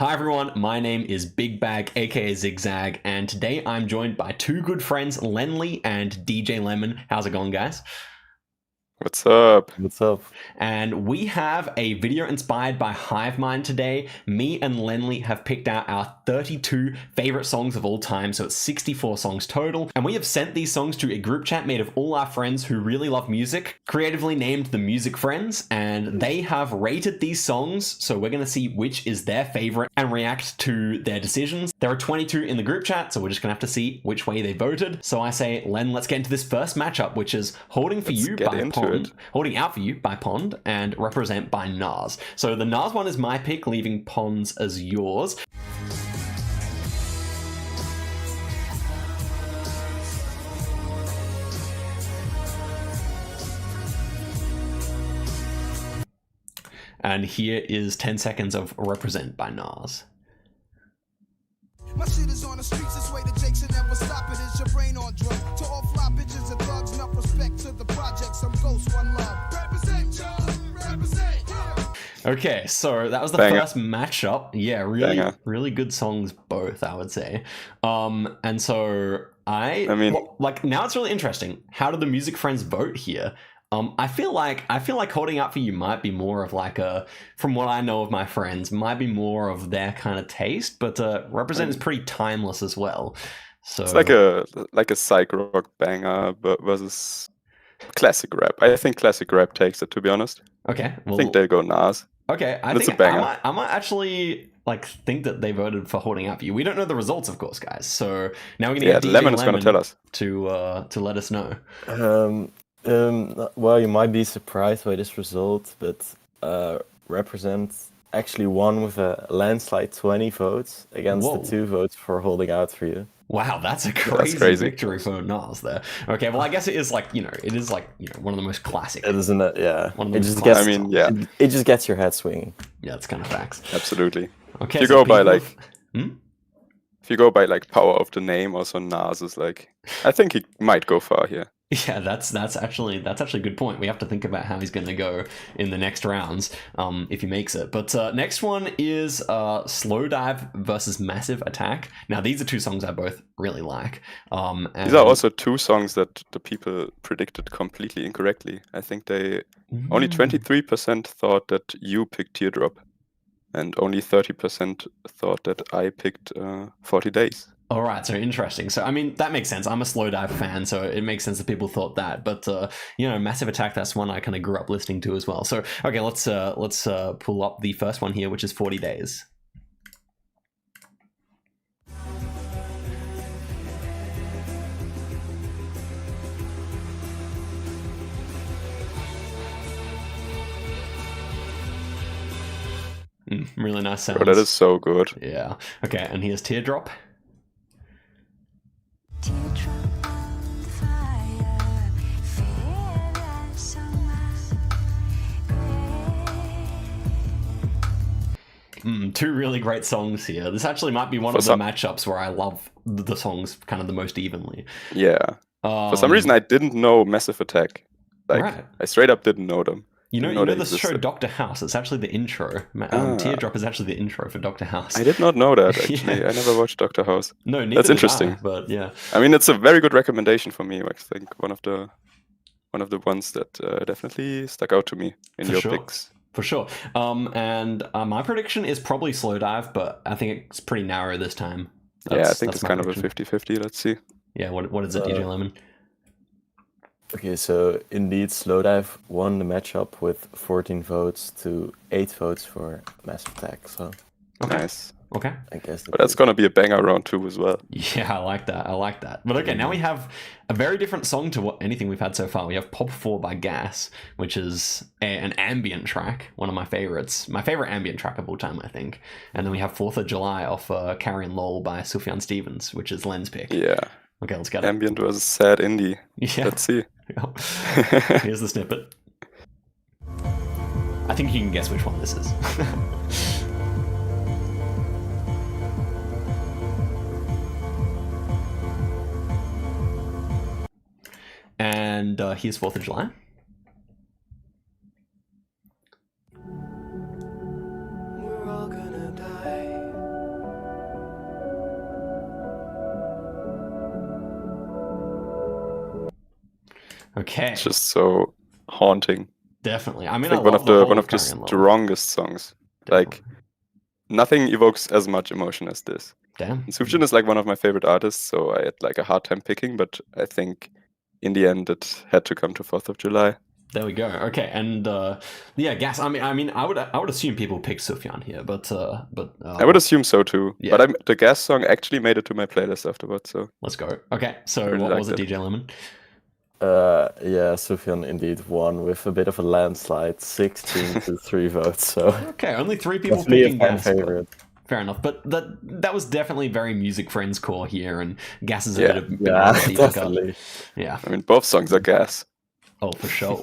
Hi everyone, my name is Big Bag, aka zi8gzag, and today I'm joined by two good friends, Lennli and DJ Lemon. How's it going, guys? What's up? What's up? And we have a video inspired by Hivemind today. Me and Lennli have picked out our 32 favorite songs of all time, so it's 64 songs total. And we have sent these songs to a group chat made of all our friends who really love music, creatively named the Music Friends, and they have rated these songs, so we're going to see which is their favorite and react to their decisions. There are 22 in the group chat, so we're just going to have to see which way they voted. So I say, Len, let's get into this first matchup, which is Holding for You by Pond. Holding Out For You by Pond and Represent by Nas. So the Nas one is my pick, leaving Pond's as yours. And here is 10 seconds of Represent by Nas. My shit is on the streets, this way the Jakes should never stop it. Is your brain on drug? To all fly bitches and thugs, enough respect to the project. Some ghosts, one love. Represent, y'all. Represent. Okay, so that was the first matchup. Yeah, really good songs both, I would say. And so I mean, well, like, now it's really interesting. How do the Music Friends vote here? I feel like Holding Out For You might be more of like a, from what I know of my friends, might be more of their kind of taste, but Represent is pretty timeless as well. So it's like a psych rock banger versus classic rap. I think classic rap takes it, to be honest. Okay, well, I think they'll go Nas. Okay, I think I might actually like think that they voted for Holding Out For You. We don't know the results, of course, guys. So now we're gonna get DJ Lemon is gonna tell us to let us know. Well, you might be surprised by this result, but Represent actually won with a landslide 20 votes against the 2 votes for Holding Out For You. Wow, that's a crazy victory for Nas there. Okay, well, I guess it is like, one of the most classic. It isn't it? Yeah. One of the most classic. It just gets your head swinging. Yeah, it's kind of facts. Absolutely. Okay, if you go by like, if you go by like power of the name, also Nas is like, I think he might go far here. Yeah, that's actually a good point. We have to think about how he's going to go in the next rounds, if he makes it. But next one is Slow Dive versus Massive Attack. Now, these are 2 songs I both really like. And these are also 2 songs that the people predicted completely incorrectly. I think only 23% thought that you picked Teardrop, and only 30% thought that I picked 40 Days. All right, so interesting. So, I mean, that makes sense. I'm a Slow Dive fan, so it makes sense that people thought that. But, Massive Attack, that's one I kind of grew up listening to as well. So, okay, let's pull up the first one here, which is 40 Days. Really nice sounds. Oh, that is so good. Yeah. Okay, and here's Teardrop. Two really great songs here. This actually might be one of the matchups where I love the songs kind of the most evenly. Yeah. For some reason, I didn't know Massive Attack. Like, I straight up didn't know them. You know the show Dr. House? It's actually the intro. Teardrop is actually the intro for Dr. House. I did not know that, actually. Yeah. I never watched Dr. House. No, neither That's interesting. But yeah. I mean, it's a very good recommendation for me. I think one of the ones that definitely stuck out to me in your picks. For sure. And my prediction is probably Slow Dive, but I think it's pretty narrow this time. I think it's kind of a 50-50. Let's see. Yeah, what is it, DJ Lemon? Okay, so indeed, Slow Dive won the matchup with 14 votes to 8 votes for Massive Attack. So nice. Okay. I guess. But that's gonna be a banger round 2 as well. Yeah, I like that. But okay, now we have a very different song to anything we've had so far. We have Pop 4 by Gas, which is an ambient track, one of my favorites. My favorite ambient track of all time, I think. And then we have 4th of July off Carrion Lol by Sufjan Stevens, which is Len's pick. Yeah. Okay, let's get it. Ambient versus sad indie. Yeah. Let's see. Here's the snippet. I think you can guess which one this is. And here's 4th of July. We're all gonna die. Okay. It's just so haunting. Definitely. I mean, I I think one love of the the whole one of the Carrion Love. strongest songs. Like Definitely. nothing evokes as much emotion as this. Damn. And Sufjan is like one of my favorite artists, so I had like a hard time picking, but I think in the end it had to come to 4th of July. There we go. Okay, and yeah, Gas. I mean, I would assume people pick Sufjan here, but I would assume so too. yeah. But the Gas song actually made it to my playlist afterwards. So let's go. Okay, so really what was it, liked DJ Lemon? Yeah, Sufjan indeed won with a bit of a landslide, 16 to 3 votes. So Okay, only 3 people definitely picking a fan Gas. but favorite. Fair enough, but that was definitely very Music Friends core here, and Gas is a Yeah. bit more Yeah, of a deeper cut. definitely. Yeah. I mean, both songs are Gas. Oh, for sure.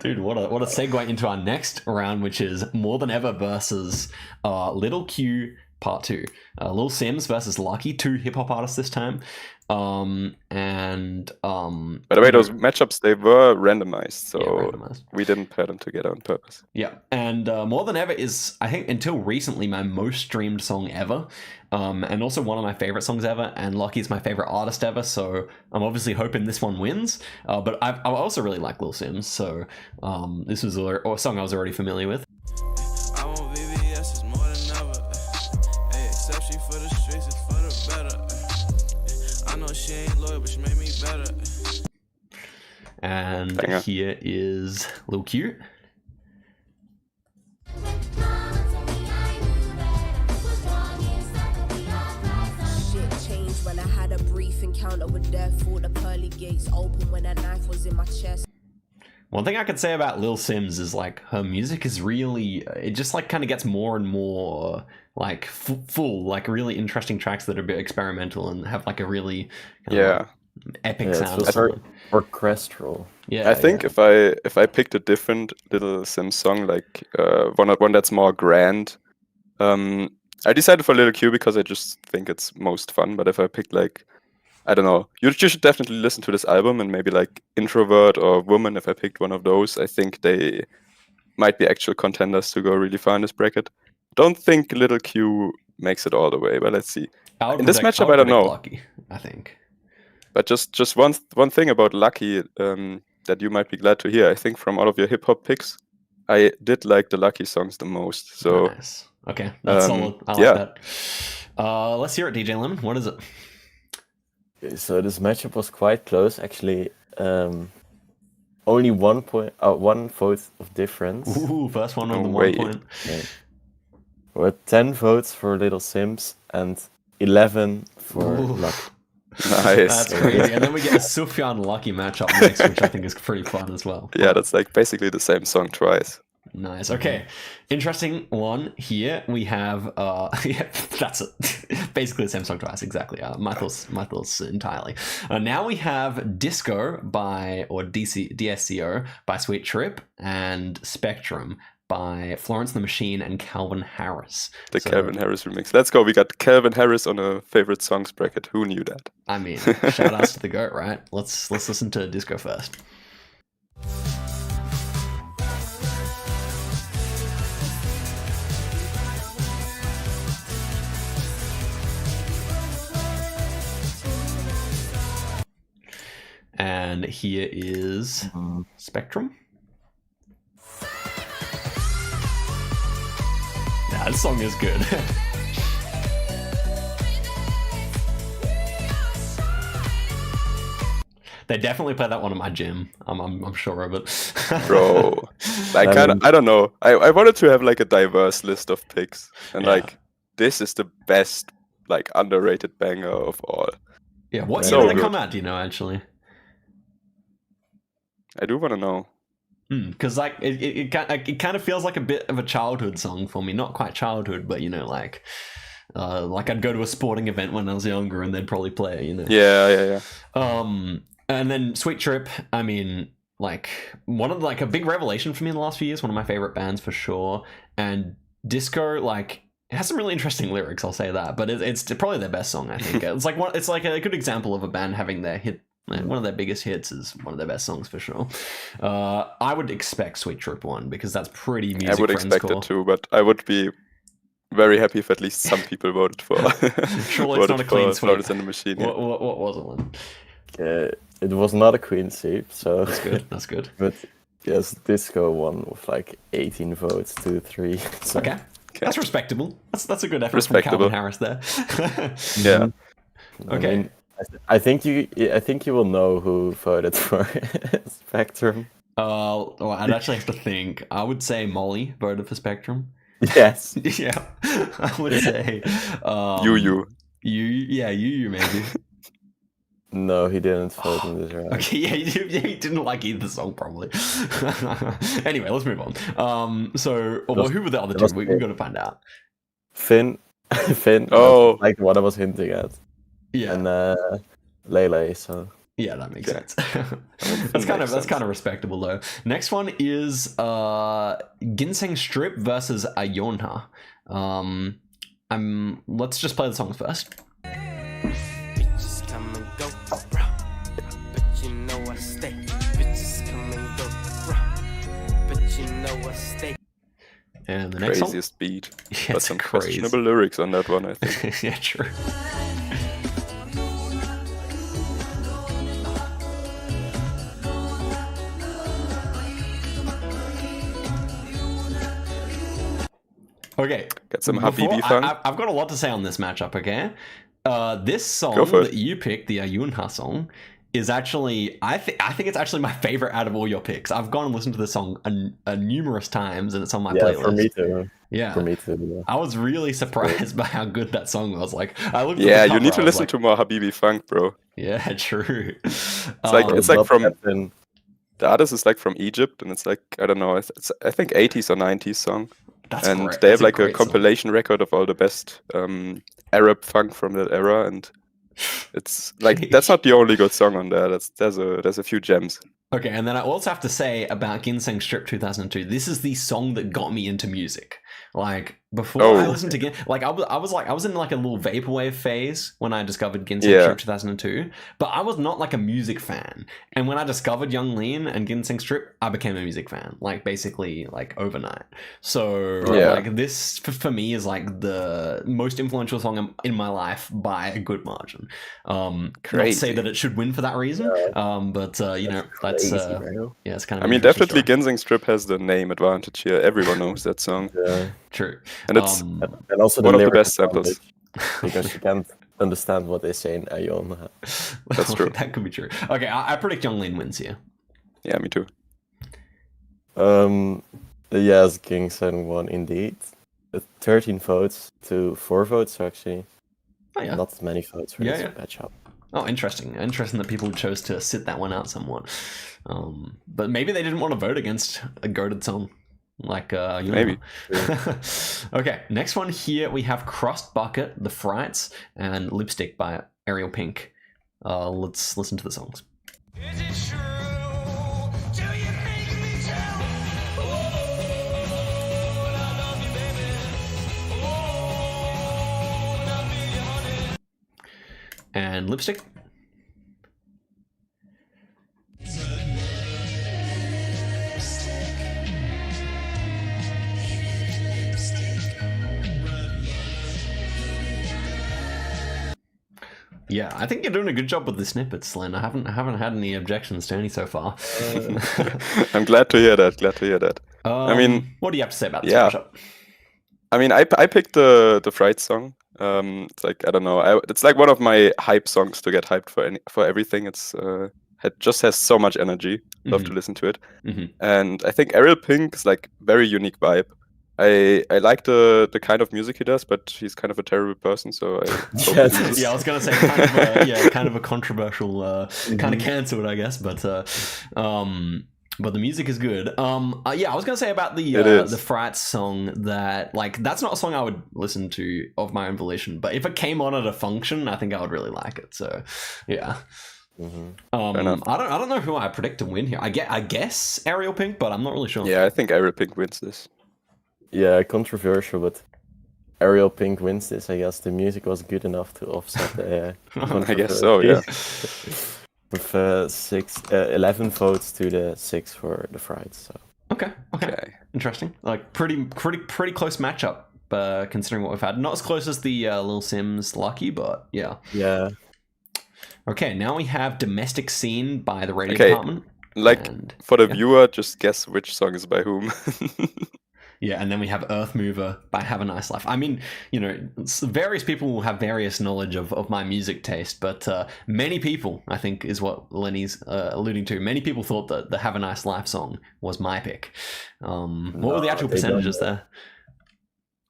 Dude, what a segue into our next round, which is More Than Ever versus Little Q Part 2. Lil Sims versus Lucky, 2 hip-hop artists this time. By the way, those matchups, they were randomized, so randomized. we didn't pair them together on purpose. Yeah, and More Than Ever is, I think, until recently, my most streamed song ever, and also one of my favorite songs ever, and Lucky's my favorite artist ever, so I'm obviously hoping this one wins, but I also really like Lil Sims, so this was a song I was already familiar with. I want VVS, it's more than ever. Hey, except she for the streets, it's for the better. I know she ain't loyal, but she made me better. And Banger. here is Lil Q. Shit changed when I had a brief encounter with death. All the pearly gates open when that knife was in my chest. One thing I could say about Lil Sims is like her music is really, it just like kind of gets more and more like full, like really interesting tracks that are a bit experimental and have like a really kind of, like, epic Yeah, sound. it's very orchestral. Yeah, I think if I picked a different Little Sims song, like one that's more grand, I decided for Little Q because I just think it's most fun. But if I picked like, I don't know, you should definitely listen to this album, and maybe like Introvert or Woman. If I picked one of those, I think they might be actual contenders to go really far in this bracket. Don't think Little Q makes it all the way, but let's see. In this matchup, I don't know. Lucky, I think. But just one thing about Lucky that you might be glad to hear. I think from all of your hip hop picks, I did like the Lucky songs the most. So Nice. Okay, that's solid. I like that. Let's hear it, DJ Lemon. What is it? Okay, so this matchup was quite close, actually. Only 1 vote of difference. Ooh, first one on No the way. 1 point. Yeah. There were 10 votes for Little Sims and 11 for Ooh. Lucky. nice. That's crazy. And then we get a Sufjan Lucky matchup next, which I think is pretty fun as well. Yeah, that's like basically the same song twice. Nice. Okay. Interesting one here. We have yeah, that's it. Basically the same song twice, exactly. My thoughts entirely. Now we have Disco DSCO by Sweet Trip and Spectrum by Florence the Machine and Calvin Harris. The Calvin Harris remix. Let's go. We got Calvin Harris on a favorite songs bracket. Who knew that? I mean, shout outs to the GOAT, right? Let's listen to Disco first. And here is Spectrum. Yeah, this song is good. They definitely play that one in my gym. I'm sure of it. Bro. Like I don't know. I wanted to have like a diverse list of picks. And like this is the best like underrated banger of all. Yeah, what So year did it good. come out, do you know, actually? I do want to know. Because like it kind of feels like a bit of a childhood song for me. Not quite childhood, but you know, like I'd go to a sporting event when I was younger and they'd probably play it, you know. Yeah. And then Sweet Trip, I mean, like one of a big revelation for me in the last few years, one of my favorite bands for sure. And Disco, like, it has some really interesting lyrics, I'll say that, but it's probably their best song, I think. It's like a good example of a band having their hit. One of their biggest hits is one of their best songs for sure. I would expect Sweet Trip 1 because that's pretty music. I would friends expect core. it too, but I would be very happy if at least some people voted for. Surely it's not a clean sweep. Florence and the Machine. What was it, Len? it was not a clean sweep, so That's good. That's good. But yes, Disco won with like 18 votes to 3. So. Okay. That's respectable. That's a good effort Respectable. from Calvin Harris there. Yeah. Okay. I mean, I think you will know who voted for Spectrum. Well, I'd actually have to think. I would say Molly voted for Spectrum. Yes. Yeah, I would say. You. You maybe. No, he didn't vote in this round. Okay, yeah, he didn't like either song probably. Anyway, let's move on. So, well, who were the other two? We got to find out. Finn. Oh. Like what I was hinting at. Yeah. And Lele. So. Yeah, that makes Okay. sense. That's kind of respectable though. Next one is Ginseng Strip versus Ayonha. Let's just play the songs first. Bitches come and go, bro. But you know I stay. Bitches come and go, bro. But you know I stay. And the next song. Craziest beat. Yeah, But some crazy. questionable lyrics on that one, I think. Yeah, true. Okay. Get some Before- Habibi funk. I've got a lot to say on this matchup, okay? This song Go for it. that you picked, the Ayunha song, is actually I think it's actually my favorite out of all your picks. I've gone and listened to this song numerous times, and it's on my Yeah, playlist. for me too. Yeah. For me too. Yeah. I was really surprised by how good that song was. Like, I looked. Yeah, at the you need cover, to I was listen like, to more Habibi funk, bro. Yeah, true. It's like Not from Captain. the artist is like from Egypt, and it's like I don't know, it's I think 80s or 90s song, That's and great. they have That's like a great song. compilation record of all the best Arab funk from that era, and it's like that's not the only good song on there. There's a few gems. Okay, and then I also have to say about Ginseng Strip 2002. This is the song that got me into music. Like before I listened to I was in like a little vaporwave phase when I discovered Ginseng Strip 2002, but I was not like a music fan. And when I discovered Young Lean and Ginseng Strip, I became a music fan. Like basically like overnight. So like this for me is like the most influential song in my life by a good margin. Not to say that it should win for that reason, but you know that's yeah, it's kind of. I mean, definitely Ginseng Strip has the name advantage here. Everyone knows that song. Yeah. True. And it's And also one of the lyric best samples. advantage, because you can't understand what they say in Ayon. That's true. That could be true. Okay, I predict Young Lean wins here. Yeah, me too. Yes, Ginseng won indeed. 13 votes to 4 votes, actually. Oh, yeah. Not many votes for this matchup. Oh, interesting. Interesting that people chose to sit that one out somewhat. But maybe they didn't want to vote against a goated song. Like, Maybe. Okay, next one here we have Crust Bucket, The Frights, and Lipstick by Ariel Pink. Let's listen to the songs. Is it true? Do you make me tell? Oh, I love you, baby. Oh, I feel you, honey. And Lipstick. Yeah, I think you're doing a good job with the snippets, Len. I haven't had any objections to any so far. I'm glad to hear that. I mean, what do you have to say about this matchup? I mean, I picked the Fright song. It's like I don't know. It's like one of my hype songs to get hyped for everything. It just has so much energy. Love to listen to it. And I think Ariel Pink is like very unique vibe. I like the kind of music he does, but he's kind of a terrible person. So yeah, I was gonna say kind of a controversial, kind of cancelled, I guess. But the music is good. I was gonna say about the Frights song that like that's not a song I would listen to of my own volition, but if it came on at a function, I think I would really like it. So yeah. I don't know who I predict to win here. I guess Ariel Pink, but I'm not really sure. Yeah, I think Ariel Pink wins this. Yeah, controversial, but Ariel Pink wins this. I guess the music was good enough to offset the. I guess so. Yeah. With 11 votes to the 6 for the Frights. So. Okay. Interesting. Like pretty close matchup. Considering what we've had, not as close as the Lil Sims Lucky, but yeah. Yeah. Okay, now we have Domestic Scene by the Radio Okay, Department. Like, And- for the yeah. viewer, just guess which song is by whom. Yeah, and then we have Earth Mover by Have a Nice Life. I mean, you know, various people will have various knowledge of my music taste, but many people, I think, is what Lenny's alluding to. Many people thought that the Have a Nice Life song was my pick. What were the actual percentages there?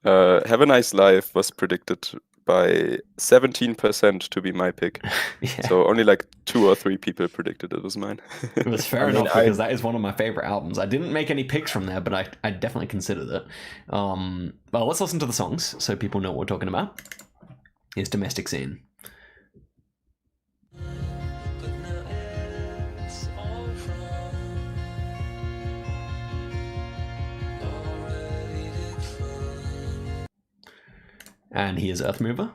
Have a Nice Life was predicted by 17% to be my pick. Yeah. So only like 2 or 3 people predicted it was mine. It was fair enough because that is one of my favorite albums. I didn't make any picks from there, but I definitely considered it. Well, let's listen to the songs so people know what we're talking about. Here's Domestic Scene. And here's Earth Mover.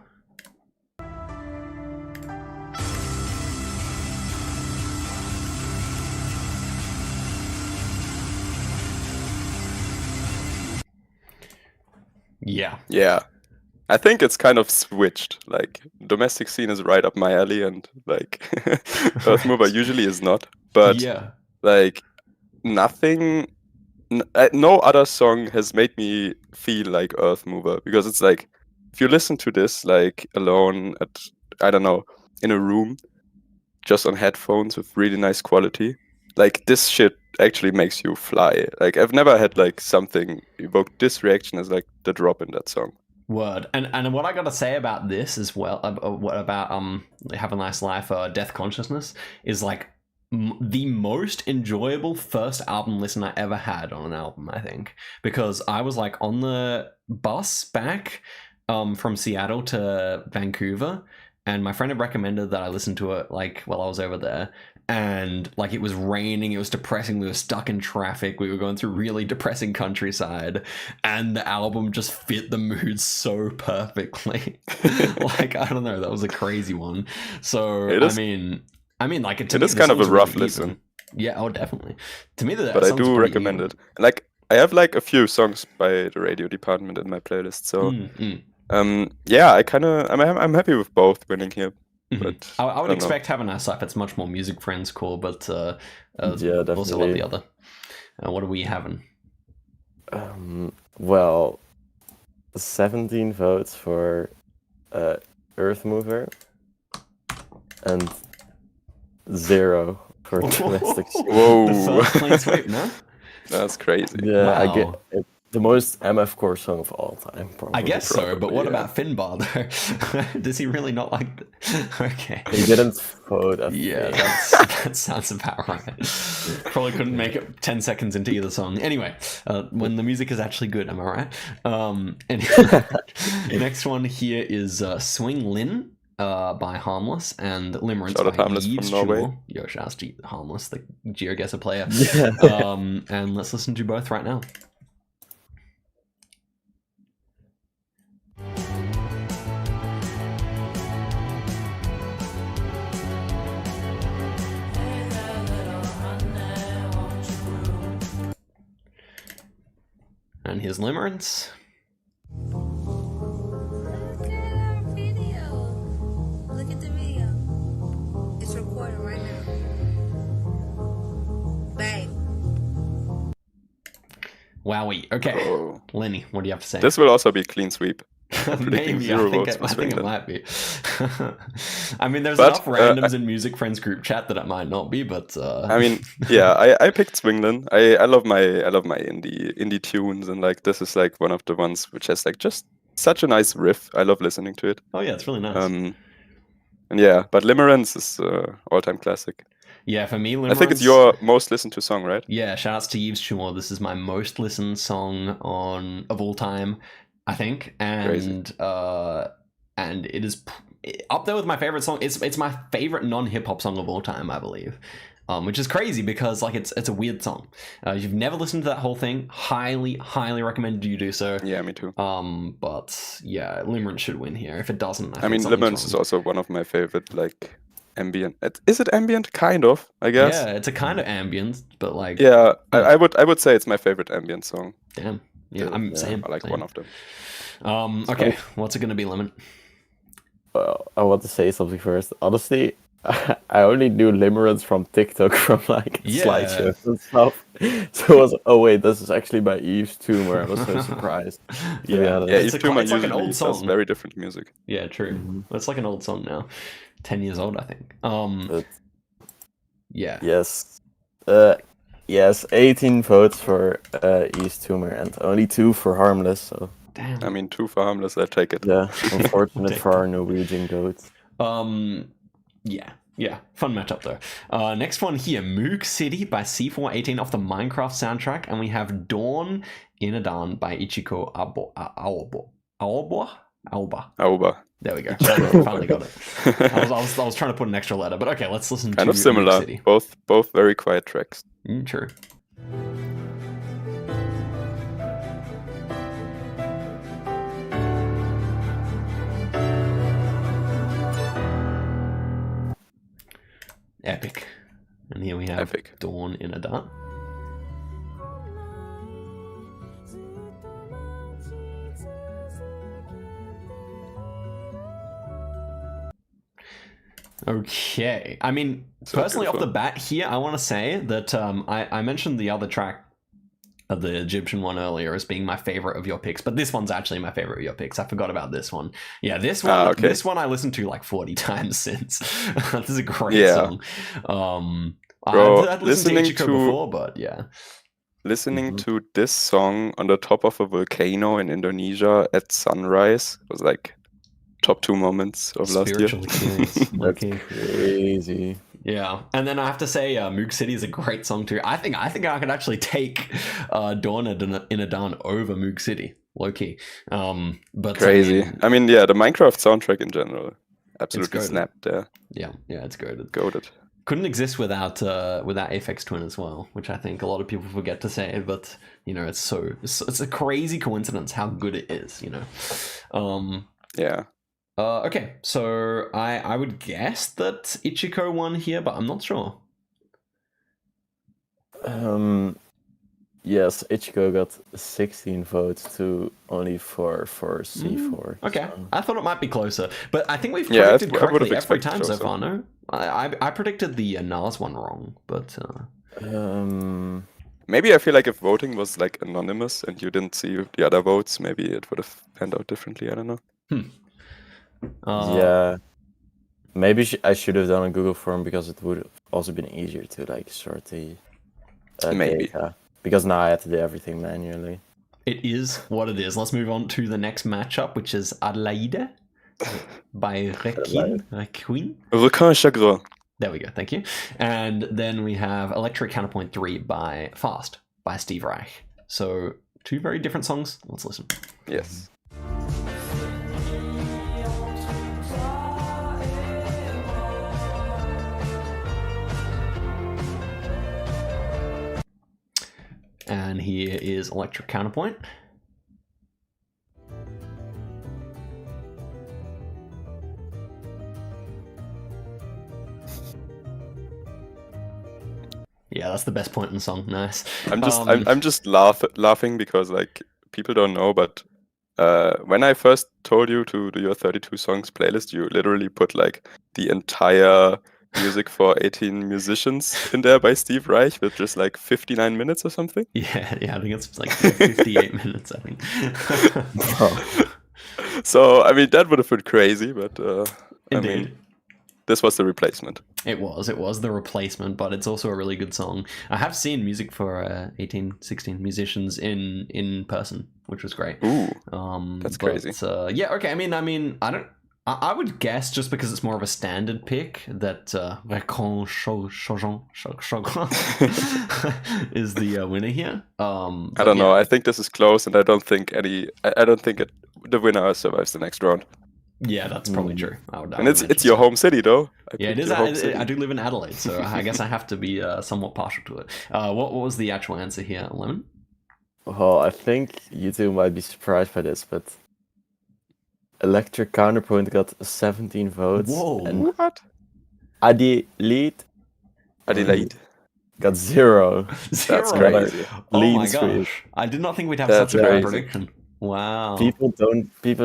Yeah. Yeah. I think it's kind of switched. Like, Domestic Scene is right up my alley, and like Earth Mover usually is not. But yeah. like nothing, no other song has made me feel like Earth Mover, because it's like, if you listen to this like alone at, I don't know, in a room, just on headphones with really nice quality, like this shit actually makes you fly. Like, I've never had like something evoke this reaction as like the drop in that song. Word. And what I gotta say about this as well, what about Have a Nice Life, Death Consciousness, is like the most enjoyable first album listen I ever had on an album, I think, because I was like on the bus back from Seattle to Vancouver, and my friend had recommended that I listen to it like while I was over there, and like it was raining, it was depressing, we were stuck in traffic, we were going through really depressing countryside, and the album just fit the mood so perfectly. Like, I don't know, that was a crazy one. So I mean, like it is kind of a rough listen. Yeah, oh, definitely. To me, that but I do recommend it. Like, I have like a few songs by the Radio Department in my playlist, so yeah, I'm happy with both winning here. But I would expect Have a Nice Life. It's much more music friends core, but yeah, definitely. Also love the other. What are we having? Well, 17 votes for Earth Mover and 0 for Domestic Scene. Whoa. The first clean sweep, no? That's crazy. Yeah, Wow. I get it. The most MF core song of all time, probably. I guess so, but what yeah. about Finbar though? Does he really not like? Okay. He didn't vote. Yeah, that sounds about right. Probably couldn't make it 10 seconds into either song. Anyway, when the music is actually good, am I right? Anyway, next one here is Swing Lin by Harmless and Limerence Shout out by Harmless Yves, from Norway. Tumor. Yo, shout out to Harmless, the GeoGuessr player. Yeah. And let's listen to both right now. And here's Limerence. Look at our video. Look at the video. It's recording right now. Bang. Wowie. Okay. Oh. Lenny, what do you have to say? This will also be clean sweep. Maybe, zero I think, votes it, for I think it Swingland. might be. I mean, there's But, enough randoms in Music Friends group chat that it might not be, but I mean, yeah, I picked Swingland. I love my indie tunes, and like this is like one of the ones which has like just such a nice riff. I love listening to it. oh yeah, it's really nice. And yeah, but Limerence is all-time classic. Yeah, for me, Limerence, I think it's your most listened to song, right? Yeah, shoutouts to Yves Tumor. This is my most listened song of all time, I think, and it is up there with my favorite song. It's my favorite non-hip hop song of all time, I believe. Which is crazy because like it's a weird song. If you've never listened to that whole thing, highly recommend you do so. Yeah, me too. But yeah, Limerence should win here. If it doesn't, I mean, Limerence is also one of my favorite like ambient. Is it ambient? Kind of, I guess. Yeah, it's a kind of ambient, but like Yeah, I would say it's my favorite ambient song. damn. Yeah, I'm same. I like same. one of them. Okay, what's it gonna be, Lemon? Well, I want to say something first. Honestly, I only knew limerence from TikTok from like Yeah. slideshows and stuff. So I was, oh wait, this is actually by Yves Tumor. I was so surprised. To be honest. Yeah, It's Yves Tumor it's like an usually old does song. very different music. Yeah, true. It's like an old song now. 10 years old, I think. But Yeah. yes. Yes, 18 votes for Yves Tumor and only 2 for Harmless. So Damn. I mean, 2 for Harmless, I take it. yeah, unfortunate Take for our Norwegian goats. Yeah, fun matchup though. Next one here, Moog City by C418 off the Minecraft soundtrack, and we have Dawn Inadan by Ichiko Aoba. Aoba. There we go. Finally got it. I was trying to put an extra letter, but okay, let's listen Kind to of similar. Moog City. Both very quiet tracks. True. Epic. And here we have Epic. Dawn Inadan. Okay. I mean, So personally, off beautiful. the bat here, I want to say that I mentioned the other track of the Egyptian one earlier as being my favorite of your picks, but this one's actually my favorite of your picks. I forgot about this one. Yeah, this one. Okay. This one I listened to like 40 times since. This is a great Yeah. song. Bro, I'd listened to listening Ichiko to- before, but yeah. Listening to this song on the top of a volcano in Indonesia at sunrise was like top 2 moments of last year. Spiritual experience. Okay. Crazy. Yeah, and then I have to say, Moog City is a great song too. I think I could actually take Dawn Inadan over Moog City, low key. But Crazy. I mean, yeah, the Minecraft soundtrack in general absolutely goated. snapped there. yeah, it's good. Goated. Couldn't exist without Aphex Twin as well, which I think a lot of people forget to say. But you know, it's a crazy coincidence how good it is. You know. Yeah. Okay, so I would guess that Ichiko won here, but I'm not sure. Yes, Ichiko got 16 votes to only 4 for C4. Okay, so- I thought it might be closer, but I think we've Yeah, predicted I would've correctly every expected time so closer. far. No, I predicted the Nas one wrong, but Maybe I feel like if voting was like anonymous and you didn't see the other votes, maybe it would have panned out differently. I don't know. yeah. Maybe I should have done a Google form because it would have also been easier to like sort the Maybe. data. Because now I have to do everything manually. it is what it is. Let's move on to the next matchup, which is Adelaide by Requin. Requin chagrin. There we go, thank you. And then we have Electric Counterpoint 3 by Fast by Steve Reich. So 2 very different songs. Let's listen. Yes. And here is Electric Counterpoint. Yeah, that's the best point in the song. Nice. I'm just laughing because like people don't know, but when I first told you to do your 32 songs playlist, you literally put like the entire music for 18 musicians in there by Steve Reich with just like 59 minutes or something. Yeah, I think it's like 58 minutes, I think. So I mean that would have been crazy, but I Indeed. mean this was the replacement. It was the replacement, but it's also a really good song. I have seen music for 18, 16 musicians in person, which was great. Ooh, that's crazy. Yeah, okay. I mean, I would guess just because it's more of a standard pick that Requin Chagrin is the winner here. I don't know. I think this is close, and I don't think the winner survives the next round. Yeah, that's probably true. And it's your home city, though. Yeah, it is. your home city. I do live in Adelaide, so I guess I have to be somewhat partial to it. What was the actual answer here, Lemon? Well, I think you two might be surprised by this, but Electric Counterpoint got 17 votes. Whoa. And What? Adelaide got 0. Zero. That's crazy. Oh Lean my streak. gosh! I did not think we'd have That's such a good crazy. prediction. Wow. People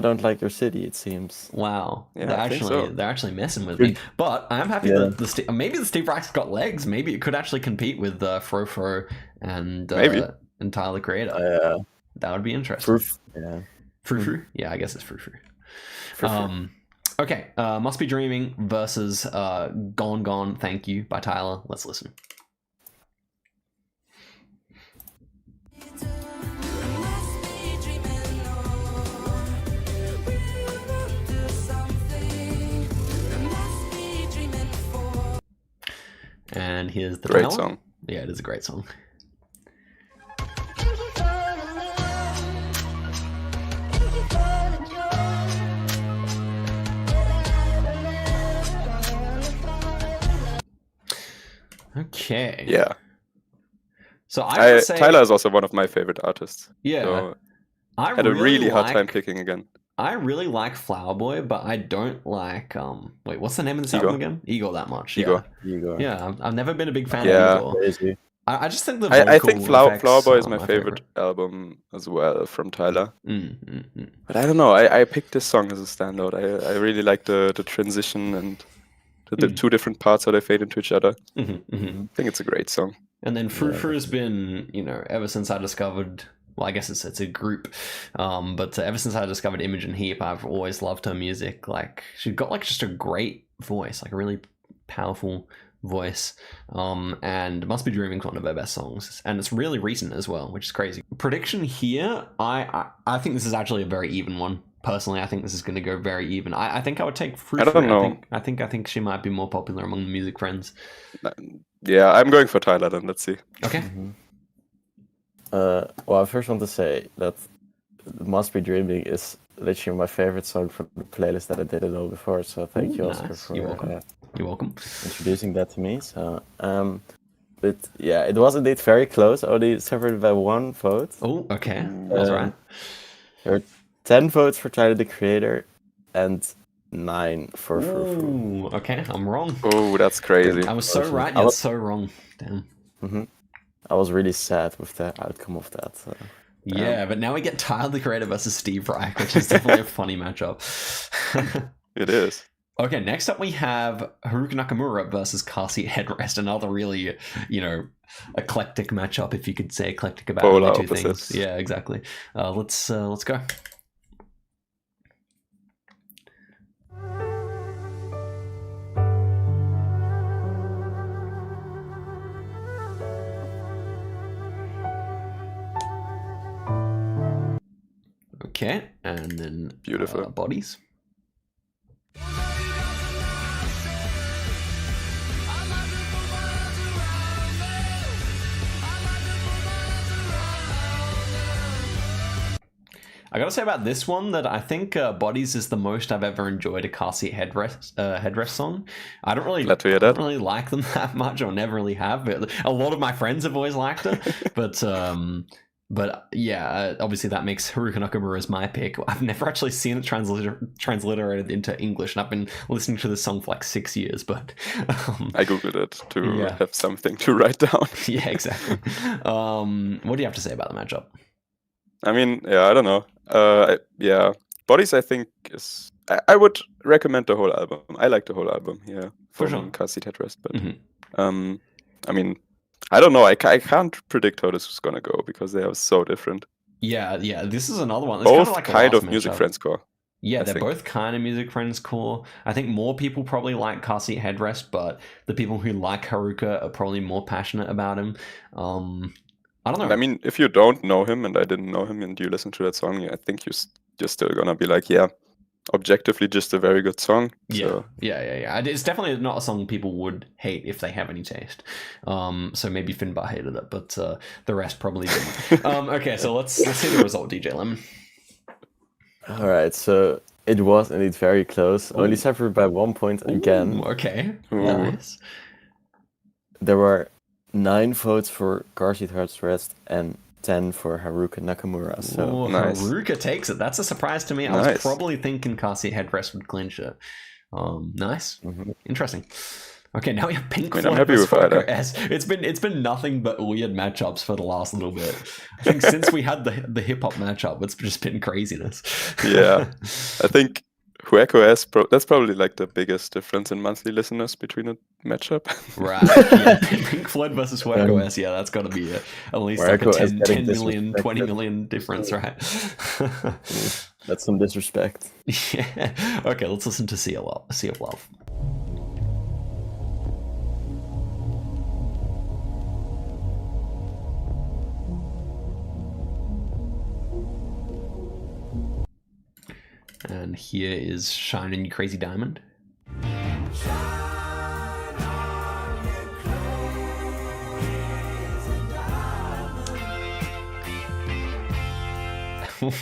don't like your city, it seems. Wow. Yeah, they're I think actually so. they're actually messing with me. But I am happy Yeah. that maybe the Steve Reich's got legs. Maybe it could actually compete with Frou and Maybe. and Tyler the Creator. Yeah. That would be interesting. Proof. Yeah. Frou? Yeah, I guess it's Frou. Frou. Okay, Must Be Dreaming versus Gone Gone Thank You by Tyler. Let's listen. And here's the Great Tyler. song. Yeah, it is a great song. Okay. Yeah. So I would say Tyler is also one of my favorite artists. yeah. So I had a really hard like, time picking again. I really like Flower Boy, but I don't like wait, what's the name of this Igor. album again? Igor that much. Igor. Igor. Yeah, I've never been a big fan Yeah. of Igor. Crazy. I just think the I think vocal Flower effects Boy is are my favorite album as well from Tyler. Mm. But I don't know. I picked this song as a standout. I really like the transition and the two different parts, how they fade into each other. I think it's a great song. And then Frou has been, ever since I discovered. Well, I guess it's a group, but ever since I discovered Imogen Heap, I've always loved her music. Like she's got just a great voice, like a really powerful voice. And Must Be Dreaming is one of her best songs, and it's really recent as well, which is crazy. Prediction here, I think this is actually a very even one. Personally, I think this is going to go very even. I think I would take Frou. I don't know. I think she might be more popular among the music friends. Yeah, I'm going for Tyler then. Let's see. Okay. Well, I first want to say that Must Be Dreaming is literally my favorite song from the playlist that I didn't know before. So thank you, Oscar, Nice. for You're welcome. You're welcome. introducing that to me. So, but yeah, it was indeed very close. Only separated by 1 vote. Oh, okay. That's right. There were 10 votes for Tyler the Creator and 9 for Frou. Ooh, okay, I'm wrong. Oh, that's crazy. I was so right, I yet was- so wrong. Damn. I was really sad with the outcome of that. So. Yeah, but now we get Tyler the Creator versus Steve Reich, which is definitely a funny matchup. It is. Okay, next up we have Haruka Nakamura versus Car Seat Headrest, another really, eclectic matchup, if you could say eclectic about Polar the two opposites. things. Yeah, exactly. Let's go. Okay, and then Beautiful. Bodies. I gotta say about this one that I think Bodies is the most I've ever enjoyed a car seat headrest song. I don't really, Glad to hear that. I don't really like them that much, or never really have. But a lot of my friends have always liked it. But yeah, obviously that makes Haruka Nakamura as my pick. I've never actually seen it transliterated into English, and I've been listening to this song for like 6 years. But I googled it to Yeah. have something to write down. yeah, exactly. What do you have to say about the matchup? I mean, yeah, I don't know. Yeah, Bodies, I think is. I would recommend the whole album. I like the whole album. Yeah, For from sure. Car Seat Headrest. But Mhm. I mean, I don't know. I can't predict how this is gonna go because they are so different. Yeah. This is another one. It's Both like a kind last of music matchup. friends core. Yeah, I they're think. both kind of music friends core. I think more people probably like Car Seat Headrest, but the people who like Haruka are probably more passionate about him. I don't know. I mean, if you don't know him, and I didn't know him, and you listen to that song, I think you're still gonna be like, yeah, objectively just a very good song. Yeah, So, yeah. It's definitely not a song people would hate if they have any taste. So maybe Finbar hated it, but the rest probably didn't. Okay, so let's see the result, DJ Lemon. All right, so it was indeed very close. Only separated by 1 point again. Ooh, okay, Ooh. nice. There were 9 votes for Car Seat Headrest and 10 for Haruka Nakamura. So Ooh, nice. Haruka takes it. That's a surprise to me. I was Nice. probably thinking Car Seat Headrest would clinch it. Nice. Interesting. Okay, now we have Pink I mean, Floyd I'm happy versus with either. Worker S. It's been nothing but weird matchups for the last little bit. I think since we had the hip hop matchup, it's just been craziness. Yeah, I think Hueco S, that's probably like the biggest difference in monthly listeners between a matchup. Right. Yeah. Pink Floyd versus Hueco S. Yeah, that's got to be at least like a Hueco S 10 getting million, 20 disrespected. million difference, right? That's some disrespect. Yeah. Okay, let's listen to Sea of Love. And here is Shine on You Crazy Diamond.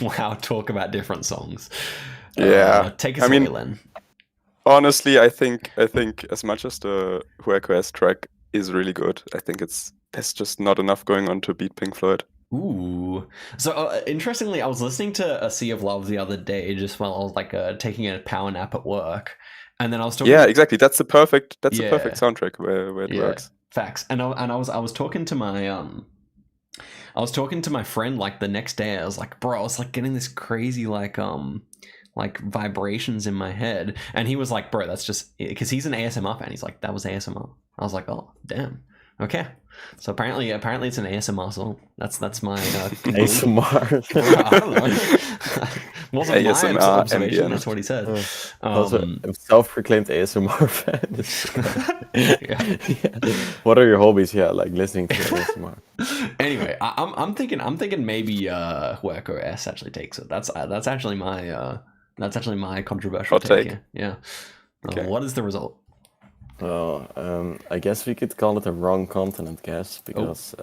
Wow, talk about different songs. Yeah, take us away, Len. Honestly, I think as much as the Hueco S track is really good, I think there's just not enough going on to beat Pink Floyd. Ooh. So interestingly, I was listening to A Sea of Love the other day just while I was like taking a power nap at work. And then I was talking. Yeah, exactly. That's the perfect soundtrack where it works. Facts. And I was talking to my friend like the next day. I was like, bro, I was like getting this crazy like vibrations in my head, and he was like, bro, that's just because he's an ASMR fan. He's like, that was ASMR. I was like, oh damn, okay. So apparently it's an ASMR song. That's my ASMR. I don't know. Wasn't ASMR, my observation. Ambient. That's what he said. Also, a self-proclaimed ASMR fan. Yeah. Yeah. What are your hobbies? Yeah, like listening to ASMR. Anyway, I'm thinking maybe Hueco S actually takes it. That's actually my controversial Hot take. here. Yeah. Okay. What is the result? Well, I guess we could call it a wrong continent guess because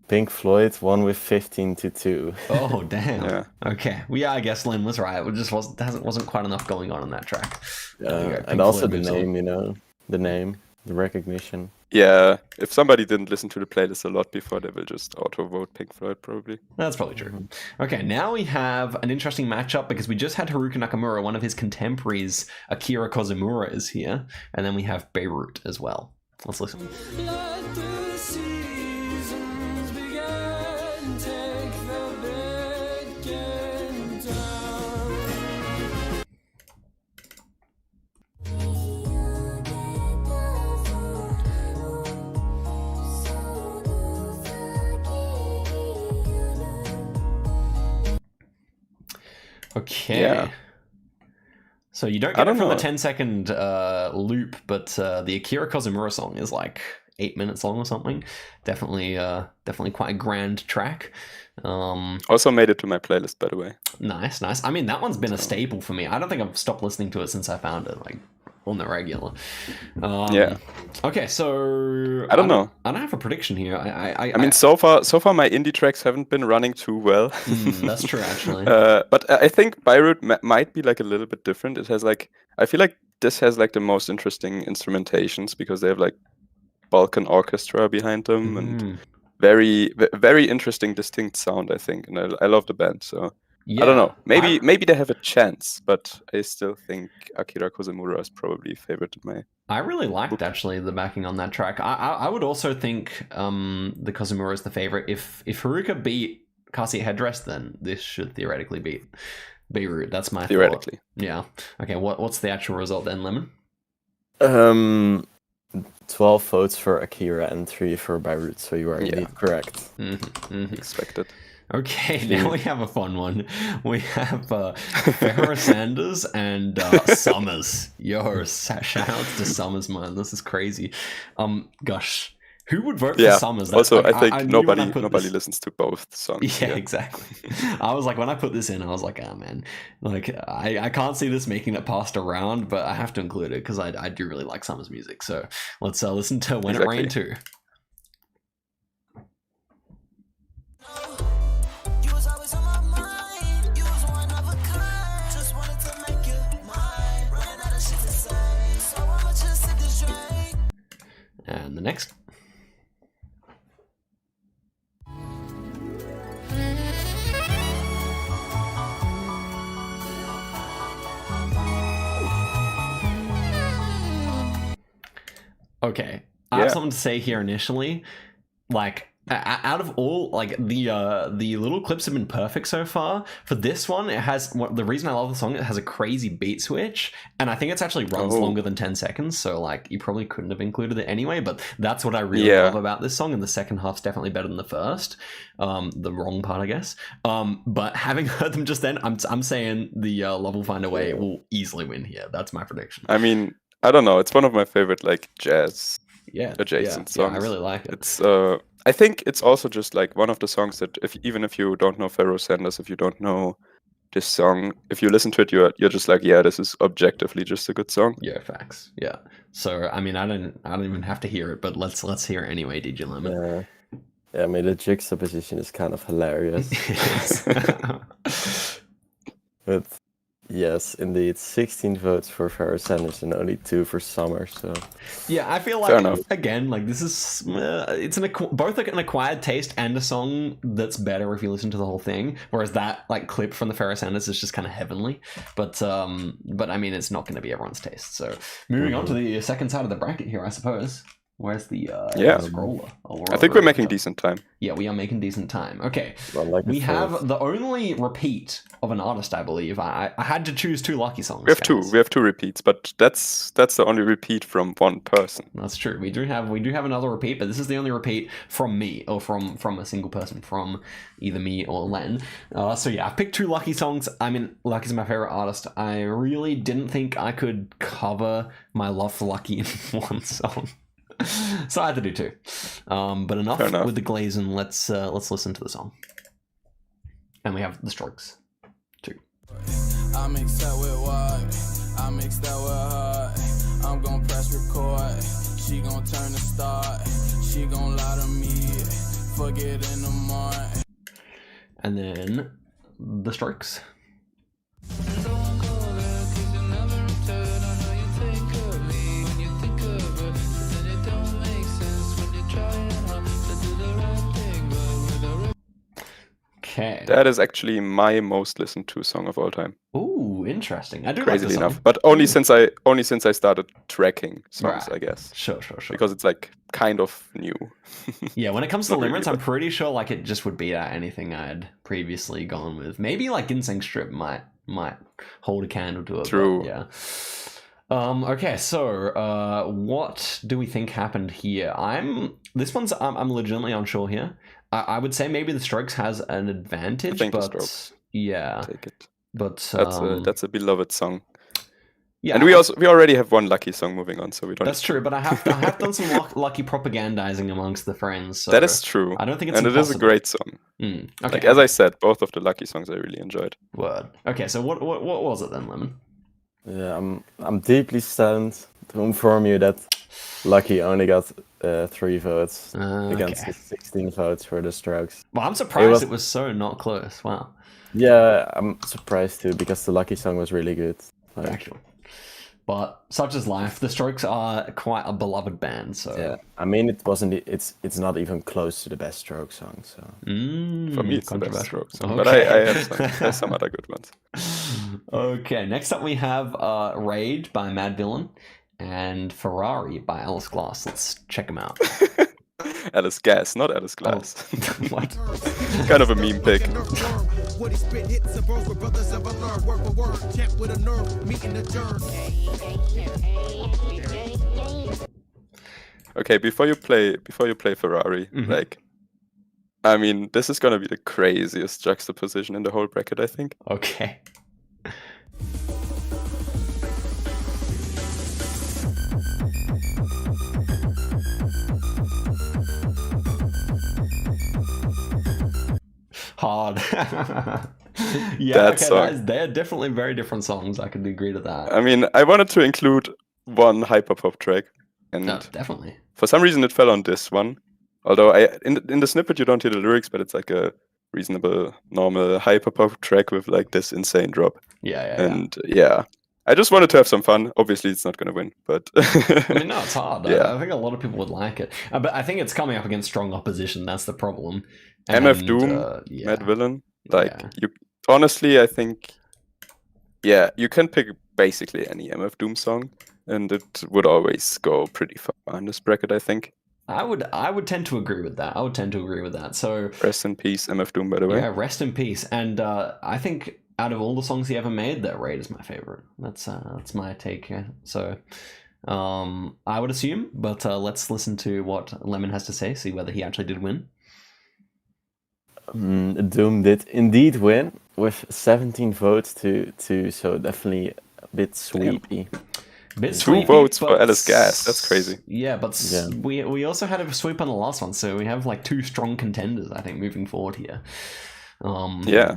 Pink Floyd won with 15-2. Oh damn. Yeah. Okay. Well, yeah, I guess Lynn was right. It just wasn't quite enough going on that track. And also the name, the recognition. Yeah, if somebody didn't listen to the playlist a lot before, they will just auto-vote Pink Floyd, probably. That's probably true. Okay, now we have an interesting matchup because we just had Haruka Nakamura, one of his contemporaries, Akira Kozumura, is here. And then we have Beirut as well. Let's listen. Let the seasons begin, take the beacon down. Okay. Yeah. So you don't get it from the 10-second loop, but the Akira Kozumura song is like 8 minutes long or something. Definitely quite a grand track. Also made it to my playlist, by the way. Nice. I mean, that one's been a staple for me. I don't think I've stopped listening to it since I found it, like on the regular. Yeah. Okay, so I don't know. I don't have a prediction here. I mean, so far my indie tracks haven't been running too well. That's true, actually. But I think Beirut might be like a little bit different. It has like, I feel like this has like the most interesting instrumentations because they have like Balkan orchestra behind them and very, very interesting, distinct sound, I think. And I love the band, so Yeah, I don't know. Maybe they have a chance, but I still think Akira Kozumura is probably favorite in my. I really liked actually the backing on that track. I would also think the Kozumura is the favorite. If Haruka beat Cassie Headdress, then this should theoretically beat Beirut. That's my Theoretically. thought. Yeah. Okay. What's the actual result then, Lemon? 12 votes for Akira and 3 for Beirut, so you are indeed correct. Expected. Okay, now we have a fun one. We have Farrah Sanders and Summers. Yo, shout out to Summers, man. This is crazy. Gosh, who would vote for Summers? Also, I think nobody listens to both songs. Yeah, exactly. I was like, when I put this in, I was like, oh man, like I can't see this making it past a round, but I have to include it because I do really like Summers music. So let's listen to When It Rained too. And the next. Okay, I have something to say here initially. Like, out of all, like, the little clips have been perfect so far. For this one, it has, the reason I love the song, it has a crazy beat switch, and I think it's actually runs longer than 10 seconds, so, like, you probably couldn't have included it anyway, but that's what I really love about this song, and the second half's definitely better than the first. The wrong part, I guess. But having heard them just then, I'm saying the Love Will Find a Way will easily win here. That's my prediction. I mean, I don't know, it's one of my favorite, like, jazz adjacent songs. Yeah, I really like it. It's I think it's also just like one of the songs that even if you don't know Pharoah Sanders, if you don't know this song, if you listen to it, you're just like, yeah, this is objectively just a good song. Yeah, facts. Yeah. So I mean, I don't even have to hear it, but let's hear it anyway, DJ Lemon. Yeah, I mean the juxtaposition is kind of hilarious. But yes, indeed, 16 votes for Pharoah Sanders and only 2 for Summer. So yeah, I feel like again, like this is it's both like an acquired taste and a song that's better if you listen to the whole thing. Whereas that like clip from the Pharoah Sanders is just kind of heavenly. But I mean, it's not going to be everyone's taste. So moving on to the second side of the bracket here, I suppose. Where's the scroller? I think we're making decent time. Yeah, we are making decent time. Okay, we have the only repeat of an artist, I believe. I had to choose 2 lucky songs. We have two repeats, but that's the only repeat from one person. That's true. We do have another repeat, but this is the only repeat from me or from a single person, from either me or Len. So yeah, I've picked 2 lucky songs. I mean, Lucky's my favorite artist. I really didn't think I could cover my love for Lucky in one song. So I had to do 2. But enough with the glazing. Let's listen to the song. And we have the Strokes 2. I mix that with what? I mix that with her. I'm gonna press record. She gonna turn to start. She gonna lie to me. Forget in the morning. And then the Strokes. Okay. That is actually my most listened to song of all time. Ooh, interesting. I do crazily like enough, but only since I started tracking songs, I guess. Sure. Because it's like kind of new. Yeah, when it comes to limericks, I'm pretty sure like it just would beat out anything I'd previously gone with. Maybe like Ginseng Strip might hold a candle to it. True. Yeah. Okay, so what do we think happened here? I'm legitimately unsure here. I would say maybe the Strokes has an advantage, I think but the Strokes. Yeah, Take it. But that's a beloved song. Yeah, and we already have one lucky song moving on, so we don't. That's true, but I have done some lucky propagandizing amongst the friends. So that is true. I don't think it's impossible. It is a great song. Okay. Like as I said, both of the lucky songs I really enjoyed. Word. Okay, so what was it then, Lemon? Yeah, I'm deeply saddened to inform you that Lucky only got 3 votes against 16 votes for the Strokes. Well, I'm surprised it was so not close. Wow. Yeah, I'm surprised too because the Lucky song was really good. Actually. But such is life. The Strokes are quite a beloved band, so yeah. I mean, it's not even close to the best Stroke song. So for me, it's the best Stroke song. Okay. But I have some other good ones. Okay, next up we have Rage by Mad Villain and Ferrari by Alice Glass. Let's check them out. Alice Gas, not Alice Glass. Oh. What? Kind of a meme pick. Okay, before you play Ferrari, like, I mean, this is gonna be the craziest juxtaposition in the whole bracket, I think. Okay. Hard. Yeah, they're definitely very different songs. I could agree to that. I mean, I wanted to include one hyperpop track, and definitely. For some reason, it fell on this one. Although in the snippet you don't hear the lyrics, but it's like a reasonable, normal hyperpop track with like this insane drop. Yeah. I just wanted to have some fun. Obviously, it's not going to win, but I mean, no, it's hard. Yeah. I think a lot of people would like it, but I think it's coming up against strong opposition. That's the problem. MF Doom, Mad Villain. You honestly, I think, you can pick basically any MF Doom song. and it would always go pretty far in this bracket, I think. I would tend to agree with that. I would tend to agree with that. So Rest in peace, MF Doom, by the way. yeah, rest in peace. And I think out of all the songs he ever made, that Raid is my favorite. That's my take. So I would assume, but let's listen to what Lemon has to say, see whether he actually did win. Doom did indeed win with 17 votes to 2, so definitely a bit sweepy. Bit 2 sweepy, votes for but- Alice Gas. That's crazy. Yeah, but Yeah. we also had a sweep on the last one, so we have like 2 strong contenders, I think, moving forward here. Yeah,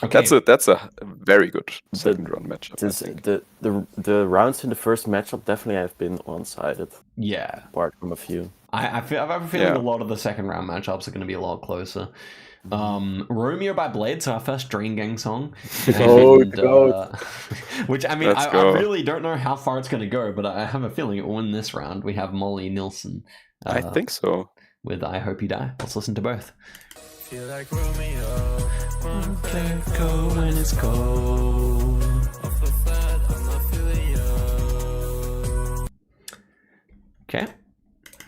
Okay. that's a very good second round matchup. I This, think. the rounds in the first matchup definitely have been one-sided, Yeah. apart from a few. I have a feeling Yeah. a lot of the second round matchups are going to be a lot closer. Romeo by Blade, so our first Dream Gang song. Oh, And, God. which, I mean, Let's I go. really don't know how far it's going to go, but I have a feeling it will win this round. We have Molly Nilsson I think so. with I Hope You Die. Let's listen to both. Feel like Romeo. When it's cold. Off the flat, I'm not feeling you. Okay.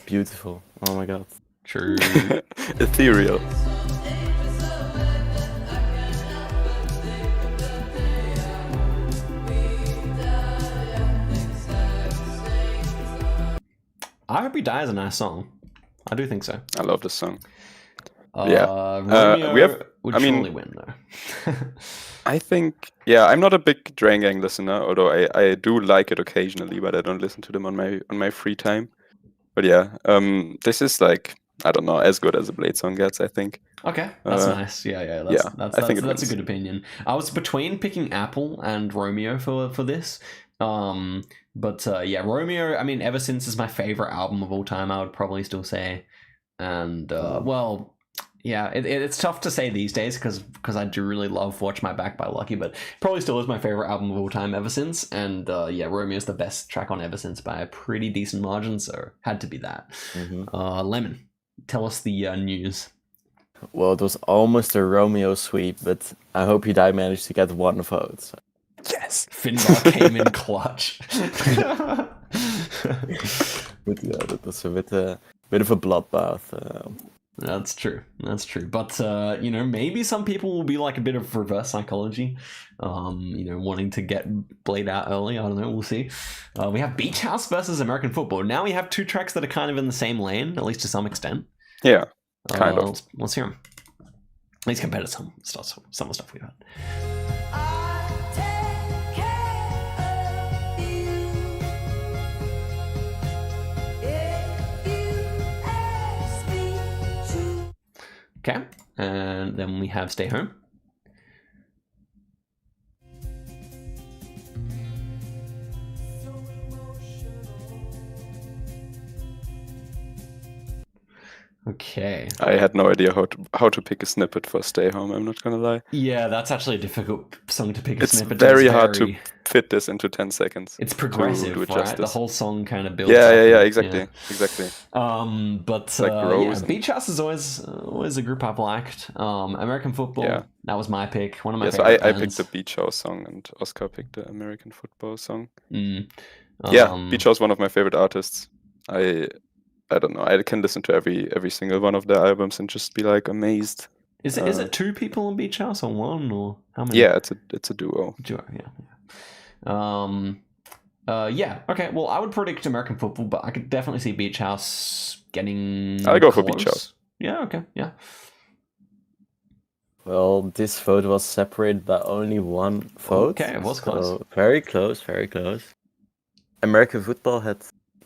Beautiful. Oh my god. True. Ethereal. I Hope You Die is a nice song. I do think so. I love this song. Yeah. Romeo we have- would I mean- surely win, though. I think, yeah, I'm not a big Drain Gang listener, although I do like it occasionally, but I don't listen to them on my free time. But yeah, this is like, I don't know, as good as a Blade song gets, I think. Okay, that's Uh, nice. Yeah, yeah, That's I think it that's a wins. good opinion. I was between picking Apple and Romeo for this. But yeah, Romeo, I mean, Ever Since is my favorite album of all time, I would probably still say. And well, yeah, it's tough to say these days because I do really love Watch My Back by Lucky, but probably still is my favorite album of all time, Ever Since. And yeah, Romeo's the best track on Ever Since by a pretty decent margin, so had to be that. Lemon, tell us the news. Well, it was almost a Romeo sweep, but I Hope You Die managed to get 1 vote. So. Yes. Finbar came in clutch. But yeah, that was a bit of a bloodbath. That's true. That's true. But you know, maybe some people will be like a bit of reverse psychology, you know, wanting to get Blade out early. I don't know. We'll see. We have Beach House versus American Football. Now we have 2 tracks that are kind of in the same lane, at least to some extent. Yeah, kind of. Let's hear them. At least compared to some of the stuff we've had. Okay, and then we have Stay Home. Okay. I had no idea how to pick a snippet for Stay Home, I'm not gonna lie. Yeah, that's actually a difficult song to pick a It's snippet. very It's hard to fit this into 10 seconds. It's progressive, do it right? The justice. whole song kind of builds. Yeah, up yeah, and- exactly. Exactly. But Like yeah, Rose and- Beach House is always a group I've liked. American Football, Yeah. that was my pick. One of my Yeah, so favorite I bands. picked the Beach House song and Oscar picked the American Football song. Mm. Yeah, Um, Beach House, one of my favorite artists. I don't know. I can listen to every single one of their albums and just be like amazed. Is it 2 people in Beach House or 1 or how many? Yeah, it's a duo. Duo, yeah. Yeah. Okay. Well, I would predict American Football, but I could definitely see Beach House getting. I'll go for close. Beach House. Yeah. Okay. Yeah. Well, this vote was separated by only 1 vote. Okay, it was close. So very close, very close. American Football had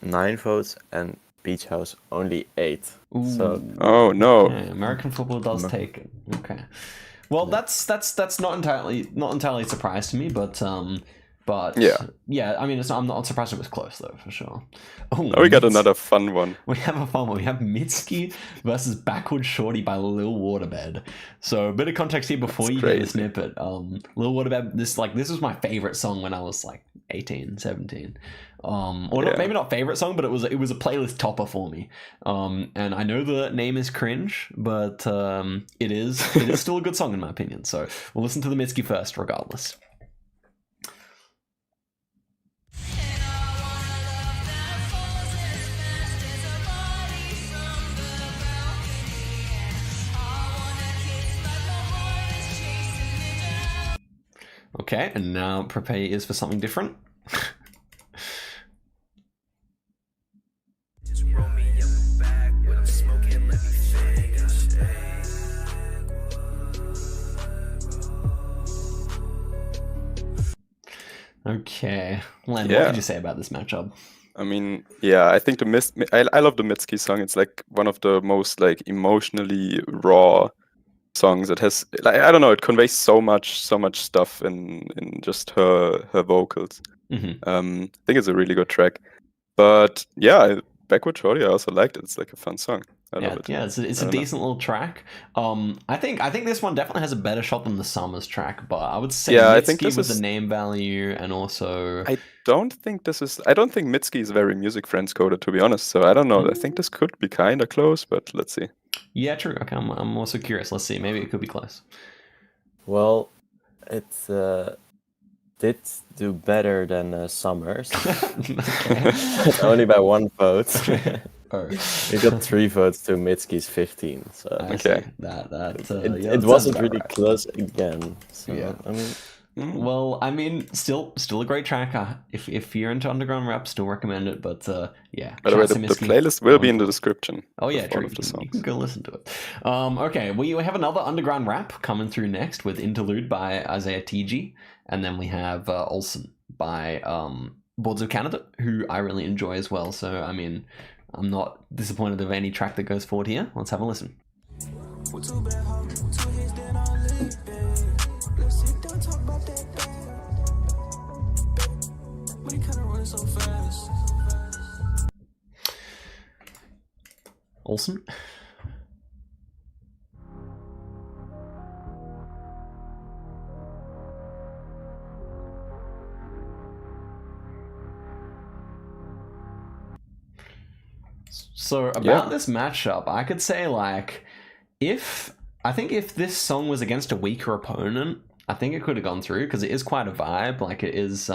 9 votes and Beach House only 8. So Oh no. Okay, American Football does take it. Okay. Well, that's not entirely a surprise to me, but yeah. I mean, I'm not surprised it was close though, for sure. Oh, Now we got another fun one. We have a fun one. We have Mitski versus Backward Shorty by Lil Waterbed. So a bit of context here before That's you hear the crazy. snippet. Lil Waterbed, this was my favorite song when I was like 18, 17. Or Yeah. maybe not favorite song, but it was a playlist topper for me. And I know the name is cringe, but it is still a good song in my opinion. So we'll listen to the Mitski first, regardless. Okay, and now prepare your ears for something different. Okay, Len, what did you say about this matchup? I mean, yeah, I think I love the Mitski song. It's like one of the most like emotionally raw songs. It has like I don't know, it conveys so much stuff in just her vocals. I think it's a really good track. But yeah, Backward Shorty, I also liked it. It's like a fun song. I love it. Yeah, it's a decent little track. I think this one definitely has a better shot than the Summers track, but I would say I think Mitski this with is the name value and also I don't think Mitski is very music friends coded, to be honest. So I don't know. I think this could be kind of close, but let's see. Yeah, true. Okay, I'm also curious. Let's see. Maybe it could be close. Well, it did do better than Summers. Only by 1 vote. We got 3 votes to Mitski's 15. So okay, it wasn't really close again. So yeah. I mean. Well, I mean, still a great track. If you're into underground rap, still recommend it. But yeah. By the way, the playlist will be in the description. Oh yeah, true. You can go listen to it. Okay, we have another underground rap coming through next with Interlude by zi8gzag, and then we have Olsen by Boards of Canada, who I really enjoy as well. So I mean, I'm not disappointed of any track that goes forward here. Let's have a listen. Olsen. So about this matchup, I could say like if this song was against a weaker opponent, I think it could have gone through because it is quite a vibe. Like it is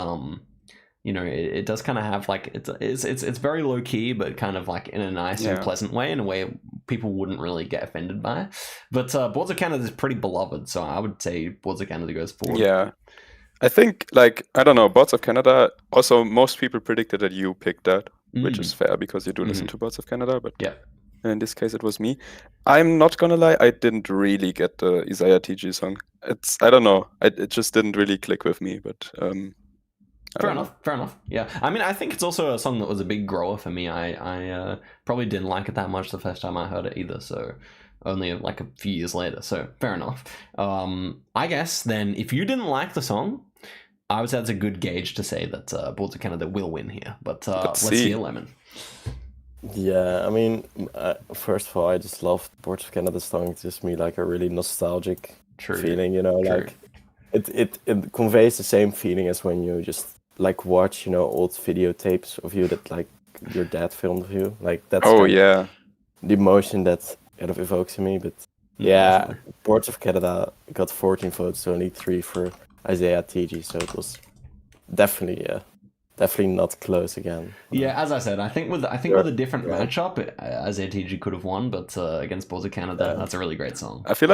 you know, it does kind of have like it's very low key, but kind of like in a nice and pleasant way, in a way people wouldn't really get offended by. But Boards of Canada is pretty beloved, so I would say Boards of Canada goes forward. Yeah, I think like I don't know, Boards of Canada. Also, most people predicted that you picked that, which is fair because you do listen to Boards of Canada. But in this case, it was me. I'm not gonna lie, I didn't really get the zi8gzag song. I don't know, it just didn't really click with me. But fair enough. Yeah, I mean, I think it's also a song that was a big grower for me. I probably didn't like it that much the first time I heard it either, so only like a few years later, so fair enough. I guess then if you didn't like the song, I would say that's a good gauge to say that Boards of Canada will win here, but let's hear Lemon. Yeah, I mean, first of all, I just love Boards of Canada song. It gives me like a really nostalgic feeling, you know, like it conveys the same feeling as when you just like watch, you know, old videotapes of you that like your dad filmed of you. Like that's the emotion that kind of evokes in me. But yeah, Boards of Canada got 14 votes, so only 3 for zi8gzag, so it was definitely not close again. Yeah, as I said, I think with a different matchup, zi8gzag could have won, but against Boards of Canada, that's a really great song. I feel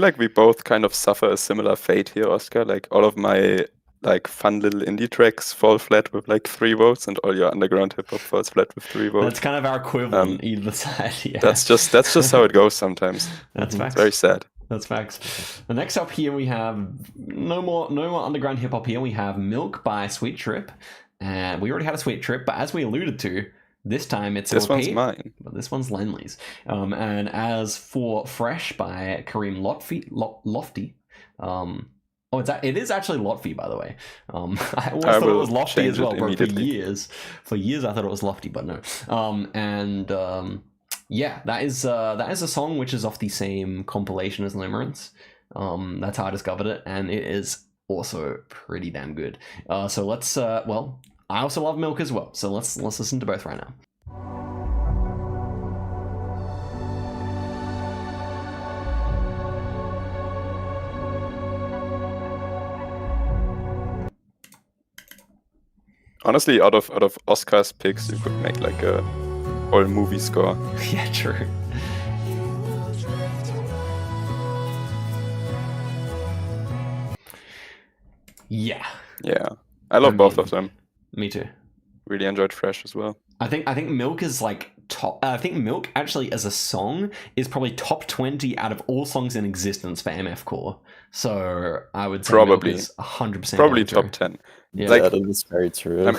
like we both kind of suffer a similar fate here, Oscar. Like all of my like fun little indie tracks fall flat with like 3 votes, and all your underground hip hop falls flat with 3 votes. That's kind of our equivalent either side. Yeah. That's just how it goes sometimes. That's facts. It's very sad. That's facts. The next up here we have no more underground hip hop here. We have Milk by Sweet Trip. And we already had a Sweet Trip, but as we alluded to, this time it's this one's mine. But this one's Lennli's. And as for Fresh by Kareem Lofty, it is actually Lotfi, by the way. I always thought it was Lofty as well, bro. For years I thought it was Lofty, but no. Yeah, that is a song which is off the same compilation as Limerence. That's how I discovered it, and it is also pretty damn good. So let's I also love Milk as well, so let's listen to both right now. Honestly, out of Oscar's picks, you could make like a whole movie score. Yeah, true. Yeah. Yeah, I love both of them. Me too. Really enjoyed Fresh as well. I think Milk is like top. I think Milk actually as a song is probably top 20 out of all songs in existence for MF Core. So I would say Probably. Milk is 100% Probably going top through. 10. Yeah. Like, that is very true.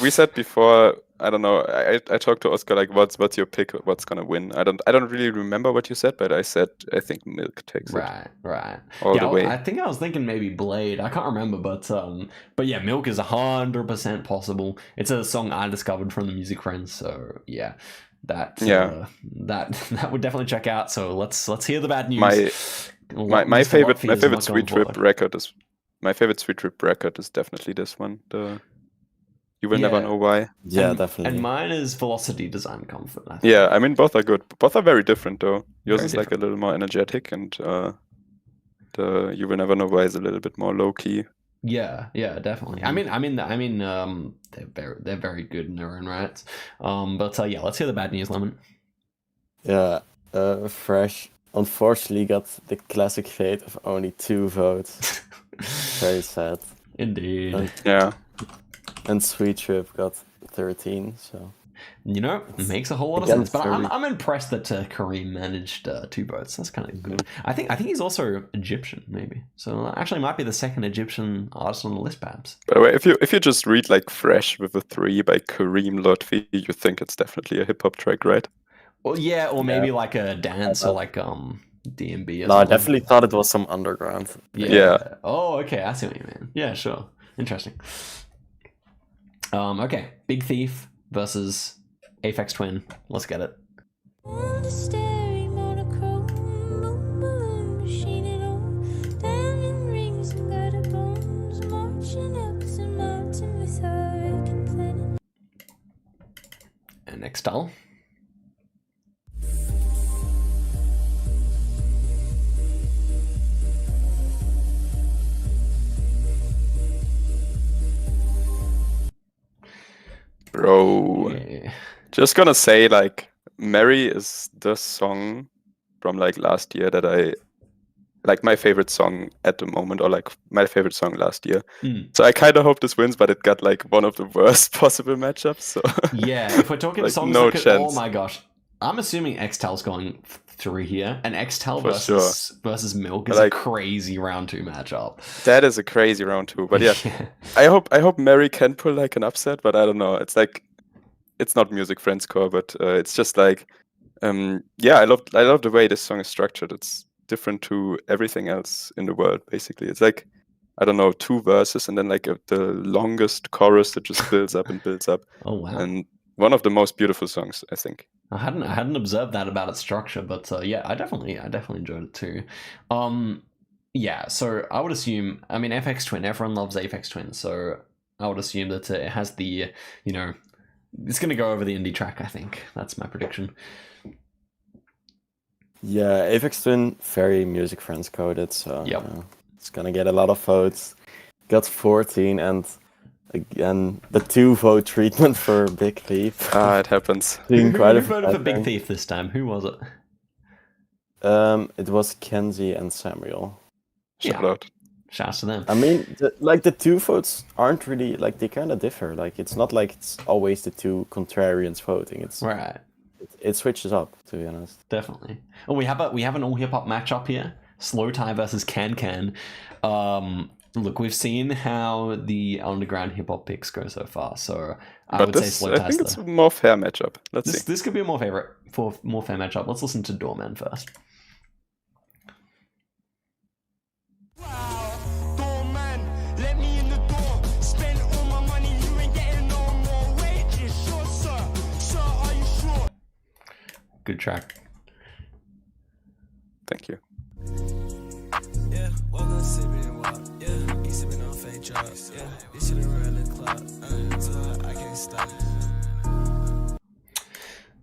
we said before. I don't know. I talked to Oscar like, what's your pick? What's gonna win? I don't really remember what you said, but I said I think Milk takes it Right. all the way. I think I was thinking maybe Blade. I can't remember, but yeah, Milk is 100% possible. It's a song I discovered from the Music Friends, so yeah, that would definitely check out. So let's hear the bad news. My favorite Sweet Trip record is definitely this one. You will never know why. Yeah, definitely. And mine is Velocity Design Comfort. I think. Yeah, I mean both are good. Both are very different though. Yours Very is like a little more energetic, and the You Will Never Know Why is a little bit more low key. Yeah, definitely. I mean, they're very good in their own rights. But yeah, let's hear the bad news, Lemon. Yeah, Fresh unfortunately got the classic fate of only 2 votes. Very sad. Indeed. Yeah. And Sweet Trip got 13, so... You know, it makes a whole lot of sense. But I'm impressed that Kareem managed 2 votes. That's kind of good. I think he's also Egyptian, maybe. So actually might be the second Egyptian artist on the list, perhaps. By the way, if you just read like Fresh with a 3 by Kareem Lotfi, you think it's definitely a hip hop track, right? Well, yeah, or maybe like a dance or like DMB or No, something. I definitely thought it was some underground. Yeah. Oh, okay, I see what you mean. Yeah, sure. Interesting. Okay, Big Thief versus Aphex Twin. Let's get it. And Extal. Bro. Yeah. Just gonna say, like, Mary is the song from like last year that I like my favorite song at the moment, or like my favorite song last year. So I kind of hope this wins, but it got like one of the worst possible matchups. So yeah, if we're talking like, songs, no like, chance. oh my gosh, I'm assuming Extal's going through here, and Extal For versus Milk is like, a crazy round 2 matchup. That is a crazy round 2, but yeah, I hope Mary can pull like an upset, but I don't know. It's like it's not Music Friends core, but it's just like yeah, I love the way this song is structured. It's different to everything else in the world. Basically, it's like, I don't know, 2 verses and then like the longest chorus that just builds up and builds up. Oh wow! And one of the most beautiful songs, I think. I hadn't observed that about its structure, but yeah, I definitely enjoyed it too. Yeah, so I would assume, I mean, Aphex Twin, everyone loves Aphex Twin, so I would assume that it has the, you know, it's gonna go over the indie track. I think that's my prediction. Yeah, Aphex Twin, very Music Friends coded, so yep. It's gonna get a lot of votes. Got 14, and again, the 2-vote treatment for Big Thief. It happens. Who voted for Big Thief this time? Who was it? It was Kenzie and Samuel. Shout out. Shouts to them. I mean, the 2 votes aren't really, like, they kind of differ. Like, it's not like it's always the 2 contrarians voting. It's right. It switches up, to be honest. Definitely. Oh, we have an all hip hop matchup here. Slow Tie versus Can Can. Look, we've seen how the underground hip hop picks go so far, so I would say Slow Tie's I think it's a more fair matchup. Let's see. This could be a more fair matchup. Let's listen to Doorman first. Good track. Thank you. Yeah, welcome sipping walk. Yeah, he's sipping on fake drugs. Yeah, this shit a real club. So I can't stop.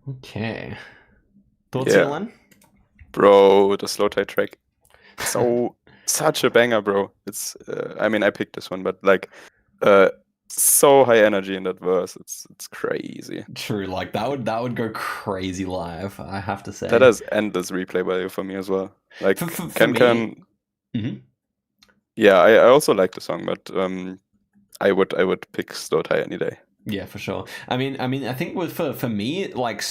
Okay. Thoughts here, Len? Bro, the Slow Tie track. So such a banger, bro. It's I mean, I picked this one, but like so high energy in that verse. It's crazy. True, like that would go crazy live, I have to say. That has endless replay value for me as well. Like Can. Mm-hmm. Yeah, I also like the song, but I would pick Slow Tie any day. Yeah, for sure. I mean, I think for me, like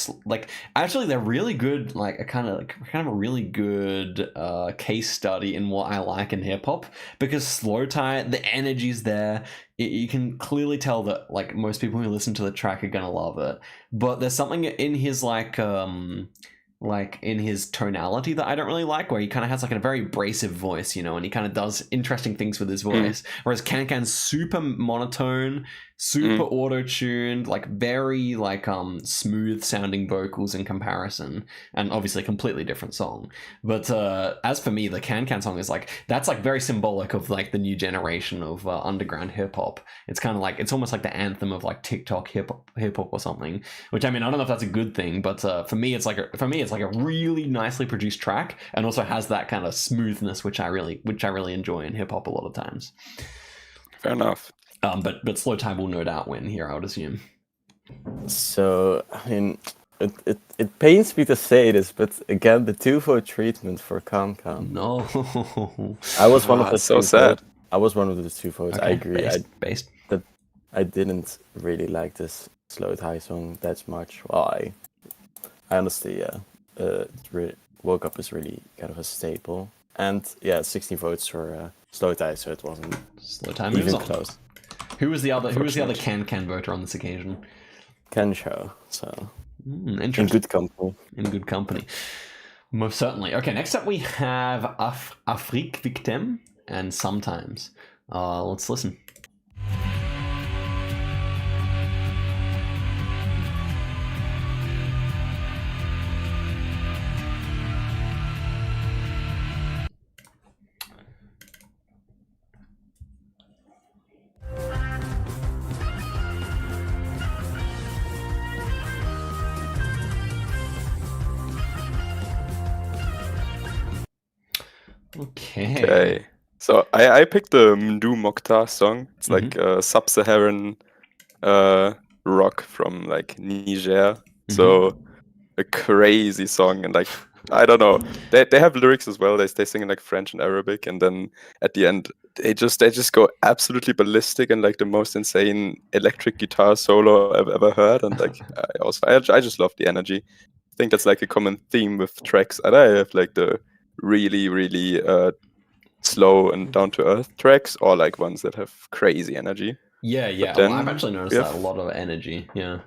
actually, they're really good. Like a kind of a really good case study in what I like in hip hop, because Slow Tie, the energy's there. You can clearly tell that like most people who listen to the track are gonna love it. But there's something in his like in his tonality that I don't really like, where he kind of has like a very abrasive voice, you know, and he kind of does interesting things with his voice. Whereas Can's super monotone, super auto-tuned, like very like smooth sounding vocals in comparison, and obviously a completely different song. But as for me, the Can song is like, that's like very symbolic of like the new generation of underground hip hop. It's kind of like, it's almost like the anthem of like TikTok hip hop or something. Which, I mean, I don't know if that's a good thing, but for me it's like a really nicely produced track, and also has that kind of smoothness which I really enjoy in hip hop a lot of times. Fair enough. But Slow Time will no doubt win here, I would assume. So I mean, it pains me to say this, but again, the 2-vote treatment for Can. No. I was one of the so sad. I was one of the 2 votes. Okay, I agree. Based. I didn't really like this Slow Tie song that much. Well, I honestly, Woke Up is really kind of a staple. And yeah, 16 votes for Slow Tie, so it wasn't Slow Time moves even on. close. Who was the other Can voter on this occasion? Can show, so interesting. in good company. In good company. Most certainly. Okay, next up we have Afrique Victim and Sometimes. Let's listen. Okay. So I picked the Mdou Mokhtar song. It's like sub-Saharan rock from like Niger. So a crazy song, and like, I don't know. They have lyrics as well. They sing in like French and Arabic, and then at the end they just go absolutely ballistic, and like the most insane electric guitar solo I've ever heard. And like I just love the energy. I think that's like a common theme with tracks. And I have like the really slow and down to earth tracks, or like ones that have crazy energy. Yeah. Well, I've actually noticed that a lot of energy. Yeah.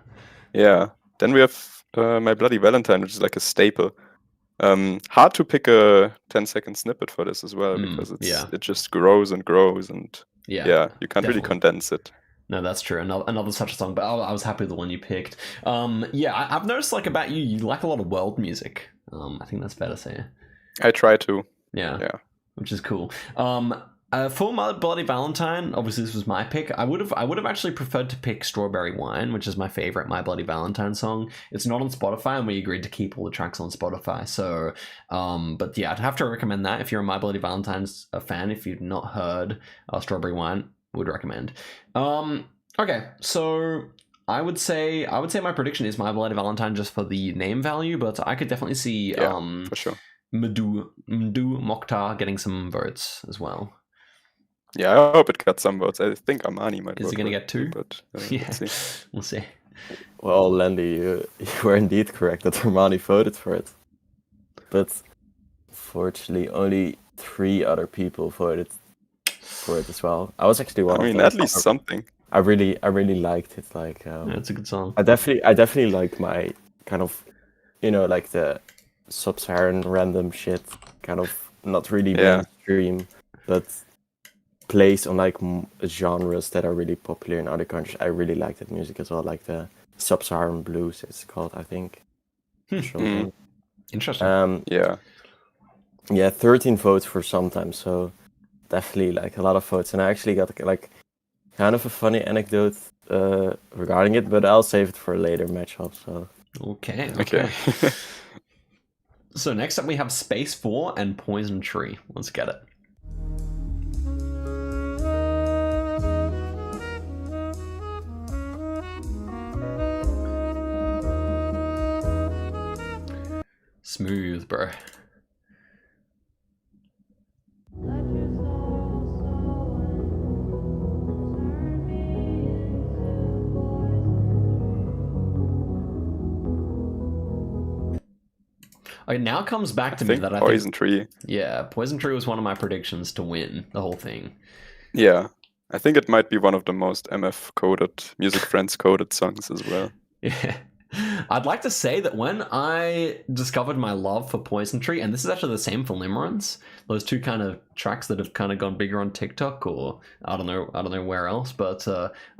Then we have My Bloody Valentine, which is like a staple. Hard to pick a 10-second snippet for this as well, because it just grows and grows, and you can't really condense it. No, that's true. Another such a song, but I was happy with the one you picked. I've noticed like about you like a lot of world music. I think that's fair to say. I try to. Yeah. Which is cool. For My Bloody Valentine, obviously this was my pick. I would have actually preferred to pick Strawberry Wine, which is my favorite My Bloody Valentine song. It's not on Spotify, and we agreed to keep all the tracks on Spotify. So, but yeah, I'd have to recommend that if you're a My Bloody Valentine's fan. If you've not heard Strawberry Wine, would recommend. Okay, so I would say my prediction is My Bloody Valentine just for the name value, but I could definitely see for sure. Mdou Mokhtar getting some votes as well. Yeah, I hope it got some votes. I think Armani might. Is he going to get 2? But We'll see. Well, Lennli, you were indeed correct that Armani voted for it. But fortunately, only 3 other people voted for it as well. I was actually one of them. I mean, at least something. I really liked it. Like, it's a good song. I definitely like my kind of, like the sub-Saharan random shit, kind of not really mainstream, but plays on like genres that are really popular in other countries. I really like that music as well, like the sub-Saharan blues, it's called, I think. Interesting. Yeah, 13 votes for Sometimes, so definitely like a lot of votes. And I actually got like kind of a funny anecdote regarding it, but I'll save it for a later matchup. So okay. So next up we have Space 4 and Poison Tree. Let's get it. Smooth, bro. Okay, now it comes back to I me think that I Poison think... Tree. Yeah, Poison Tree was one of my predictions to win the whole thing. Yeah. I think it might be one of the most MF coded, Music Friends coded songs as well. Yeah. I'd like to say that when I discovered my love for Poison Tree, and this is actually the same for Limerence, those two kind of tracks that have kind of gone bigger on TikTok, or I don't know where else, but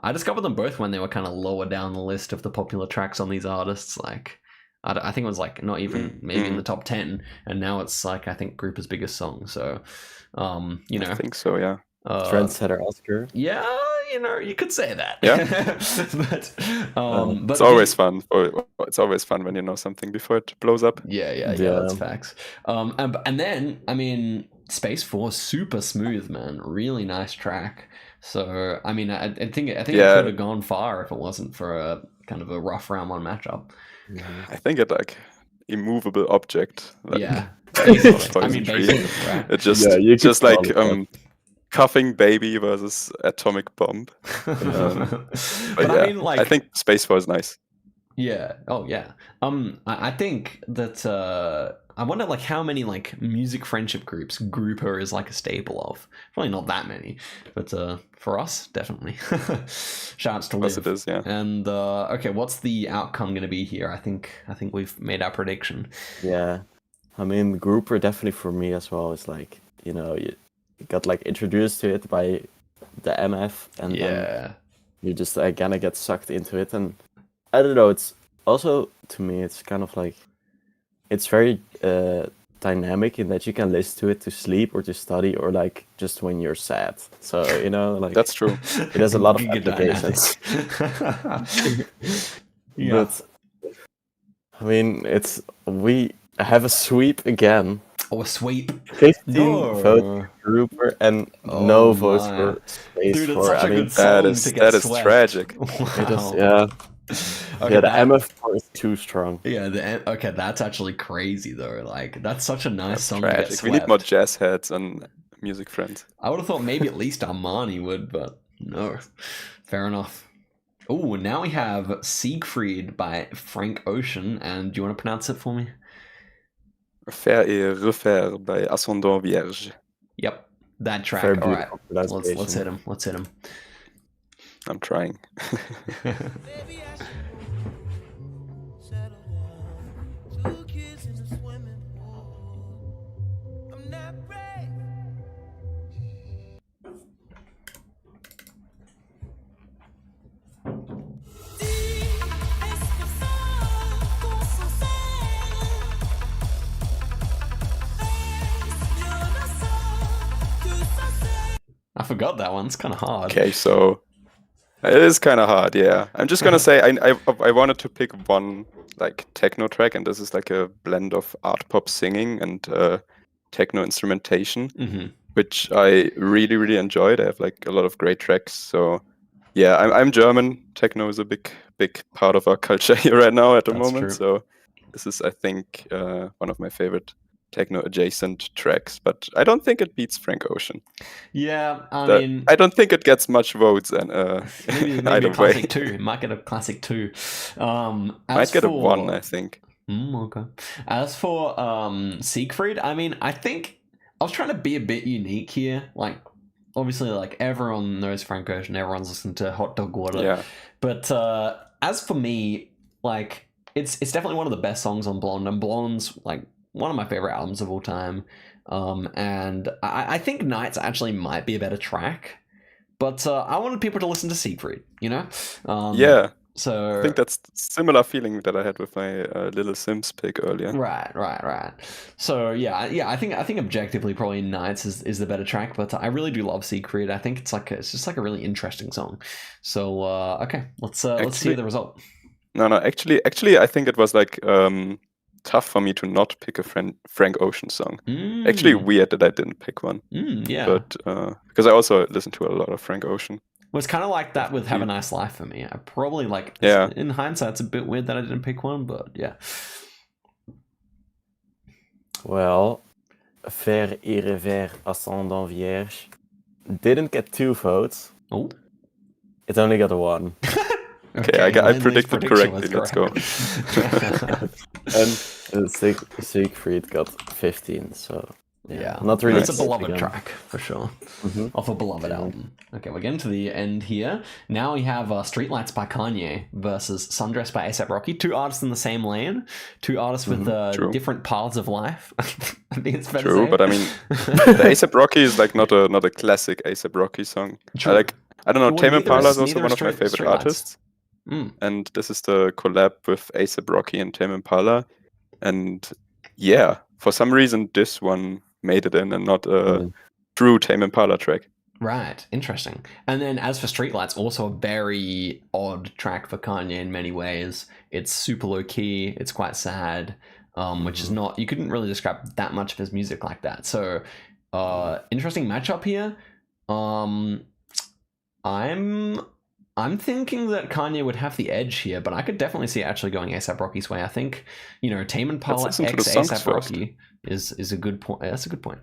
I discovered them both when they were kind of lower down the list of the popular tracks on these artists. Like, I think it was like not even maybe in the top 10, and now it's like I think Grouper's biggest song. So, you know, I think so, yeah. Trendsetter Oscar. Yeah, you know, you could say that. Yeah. but it's always fun. It's always fun when you know something before it blows up. Yeah, that's facts. And then, I mean, Space Force, super smooth, man. Really nice track. So, I mean, I think it could have gone far if it wasn't for a kind of a rough round one matchup. I think it like immovable object. Like, yeah. Basically, I mean, basically, right? It just like Coughing Baby versus Atomic Bomb. But yeah, I mean, like, I think Space Force is nice. Yeah. Oh, yeah. I think that I wonder like how many like music friendship groups Grouper is like a staple of. Probably not that many, but for us, definitely. Shouts to Liv. Yes, it is. Yeah. And okay, what's the outcome going to be here? I think we've made our prediction. Yeah, I mean, Grouper definitely for me as well is like, you know, you got like introduced to it by the MF, and then you just kind of get sucked into it, and I don't know, it's also, to me, it's kind of like, it's very dynamic in that you can listen to it to sleep or to study or like just when you're sad. So, you know, like, that's true. It has a lot of applications. Yeah. But I mean, we have a sweep again. Oh, a sweep. 15 votes for Grouper and no votes for Space Dude, it's Force. such a good song that is tragic. Wow. It is, yeah. Okay, Yeah, the MF4 is too strong. Yeah, okay, that's actually crazy though. Like, that's such a nice song tragic. to get swept. We need more jazz heads and music friends. I would have thought maybe at least Armani would, but no. Fair enough. Oh, now we have Siegfried by Frank Ocean, and do you want to pronounce it for me? Faire et refaire by Ascendant Vierge. Yep, that track. Very all right, beautiful let's hit him. Let's hit him. I'm trying. I forgot that one. It's kind of hard. Okay, so it is kind of hard, yeah. I'm just gonna say I wanted to pick one like techno track, and this is like a blend of art pop singing and techno instrumentation, which I really, really enjoyed. I have like a lot of great tracks. So yeah, I'm German. Techno is a big part of our culture here right now at the moment. True. So this is, I think, one of my favorite techno adjacent tracks, but I don't think it beats Frank Ocean. Yeah, I mean, I don't think it gets much votes, and maybe either a classic way. 2. It might get a classic 2. Might get a 1, I think. Okay. As for Siegfried, I mean, I think I was trying to be a bit unique here. Like, obviously, like everyone knows Frank Ocean, everyone's listened to Hot Dog Water. Yeah. But as for me, like, it's definitely one of the best songs on Blonde, and Blonde's like one of my favorite albums of all time. And I think Nights actually might be a better track, but I wanted people to listen to Siegfried, you know? Yeah. So I think that's similar feeling that I had with my Little Sims pick earlier. Right. So yeah. I think objectively probably Nights is the better track, but I really do love Siegfried. I think it's just like a really interesting song. So okay, let's hear the result. No, actually, I think it was like tough for me to not pick a Frank Ocean song. Actually, weird that I didn't pick one. Yeah. But because I also listen to a lot of Frank Ocean. Well, it's kind of like that with Have a Nice Life for me. I probably like. Yeah. In hindsight, it's a bit weird that I didn't pick one, but yeah. Well, Faire et Refaire Ascendant Vierge didn't get 2 votes. Oh. It only got 1. Okay, I predicted correctly. Let's go. And Siegfried got 15, so yeah. not really. It's a beloved track for sure, off a beloved album. Okay, we're getting to the end here. Now we have Streetlights by Kanye versus Sundress by A$AP Rocky. Two artists in the same lane, two artists with different paths of life. I think it's fair to say. But I mean, the A$AP Rocky is like not a classic A$AP Rocky song. True. I don't know. Tame Impala is also neither one is of my favorite Streetlights. artists. And this is the collab with A$AP Rocky and Tame Impala. And yeah, for some reason, this one made it in and not a true Tame Impala track. Right, interesting. And then as for Streetlights, also a very odd track for Kanye in many ways. It's super low key, it's quite sad, which is not, you couldn't really describe that much of his music like that. So, interesting matchup here. I'm thinking that Kanye would have the edge here, but I could definitely see it actually going A$AP Rocky's way. I think, Tame Impala x A$AP Rocky is a good point. That's a good point.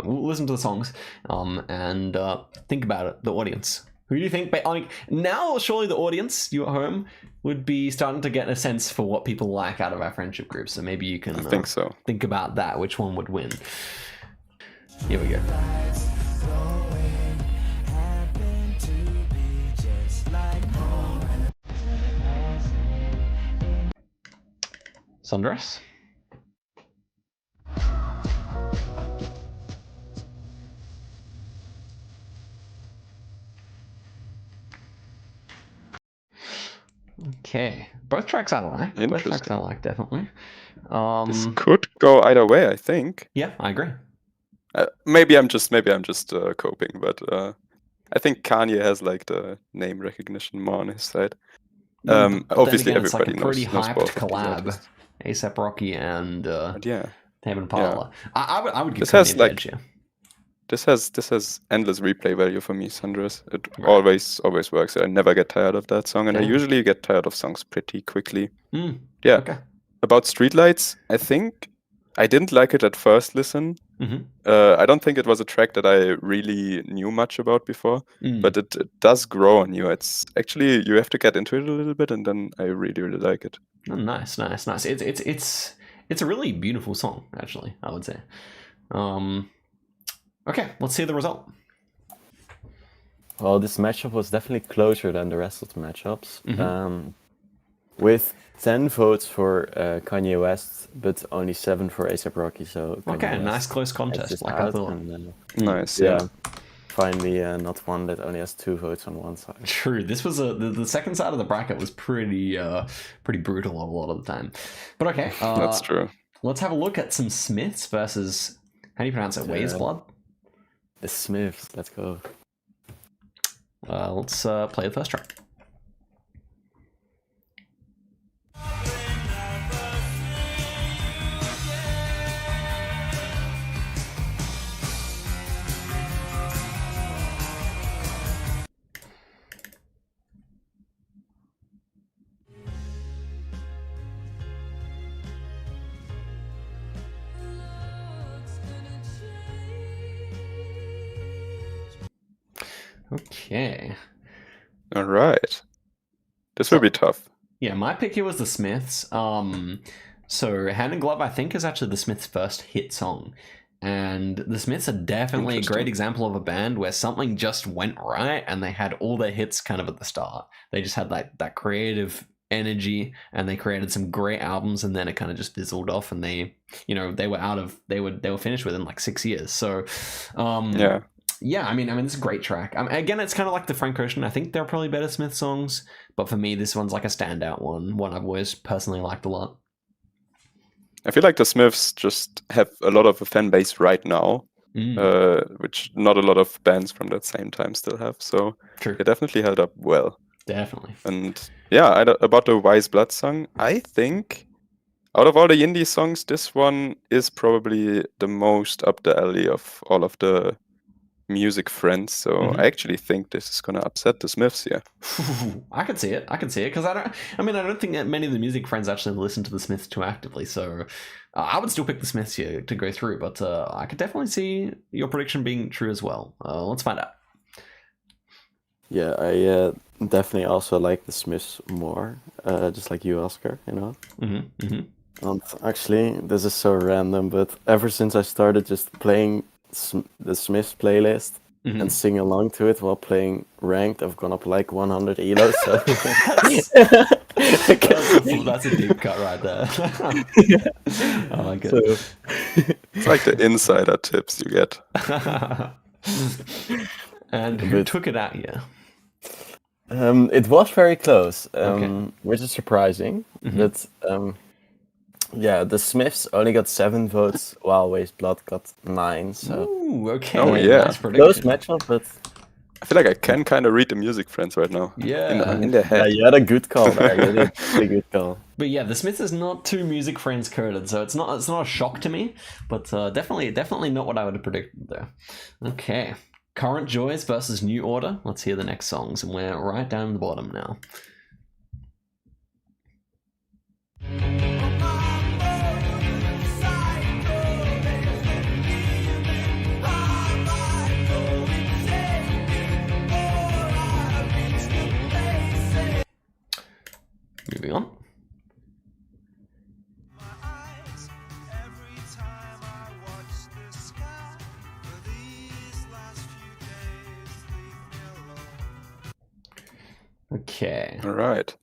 We'll listen to the songs and think about it, the audience. Who do you think? Now, surely the audience, you at home, would be starting to get a sense for what people like out of our friendship group. So maybe you can think about that, which one would win. Here we go. Sundress. Okay, both tracks I like. Definitely. This could go either way, I think. Yeah, I agree. Maybe I'm just coping, but I think Kanye has like the name recognition more on his side. Obviously, again, everybody it's like a pretty knows hyped both collab. A$AP Rocky and Tame Impala. I would give this Kanye has the like edge, yeah. this has endless replay value for me, Sundress. It always works. I never get tired of that song, and I usually get tired of songs pretty quickly. Okay. About Streetlights, I think I didn't like it at first listen. I don't think it was a track that I really knew much about before, but it does grow on you. It's actually, you have to get into it a little bit, and then I really, really like it. Oh, nice. It's a really beautiful song, actually, I would say. Okay, let's see the result. Well, this matchup was definitely closer than the rest of the matchups. With 10 votes for Kanye West, but only 7 for A$AP Rocky. So Kanye nice close contest, like I thought. Nice, Finally, not one that only has 2 votes on one side. True. This was the second side of the bracket was pretty brutal a lot of the time. But okay, that's true. Let's have a look at some Smiths versus, how do you pronounce it? Waves Blood. The Smiths. Let's go. Let's play the first track. Okay. All right. This will be tough. Yeah, my pick here was the Smiths. So Hand in Glove, I think, is actually the Smiths' first hit song. And the Smiths are definitely a great example of a band where something just went right and they had all their hits kind of at the start. They just had that creative energy and they created some great albums, and then it kind of just fizzled off, and they were finished within like 6 years. So yeah, I mean, this is a great track. Again, it's kind of like the Frank Ocean. I think there are probably better Smith songs, but for me, this one's like a standout one I've always personally liked a lot. I feel like the Smiths just have a lot of a fan base right now, which not a lot of bands from that same time still have. So they definitely held up well. Definitely. And yeah, about the Wise Blood song, I think out of all the indie songs, this one is probably the most up the alley of all of the music friends, so I actually think this is gonna upset the Smiths here. I can see it because I don't think that many of the music friends actually listen to the Smiths too actively, so I would still pick the Smiths here to go through, but I could definitely see your prediction being true as well. Let's find out. Yeah, I definitely also like the Smiths more, just like you, Oscar, And actually, this is so random, but ever since I started just playing the Smiths playlist and sing along to it while playing ranked, I've gone up like 100 elo. So that's a deep cut right there. I like it. So, It's like the insider tips you get. And who took it out here? it was very close, Okay. which is surprising. But yeah, the Smiths only got 7 votes, while Waste Blood got 9. So Ooh, okay. Oh, yeah. Nice prediction. close matchup, but I feel like I can kind of read the music friends right now. Yeah. In their yeah, head. you had a good call there. You did a really good call. But yeah, the Smiths is not too music friends coded, so it's not a shock to me, but definitely not what I would have predicted there. Okay. Current Joys versus New Order. Let's hear the next songs, and we're right down the bottom now. Moving on. Okay. All right.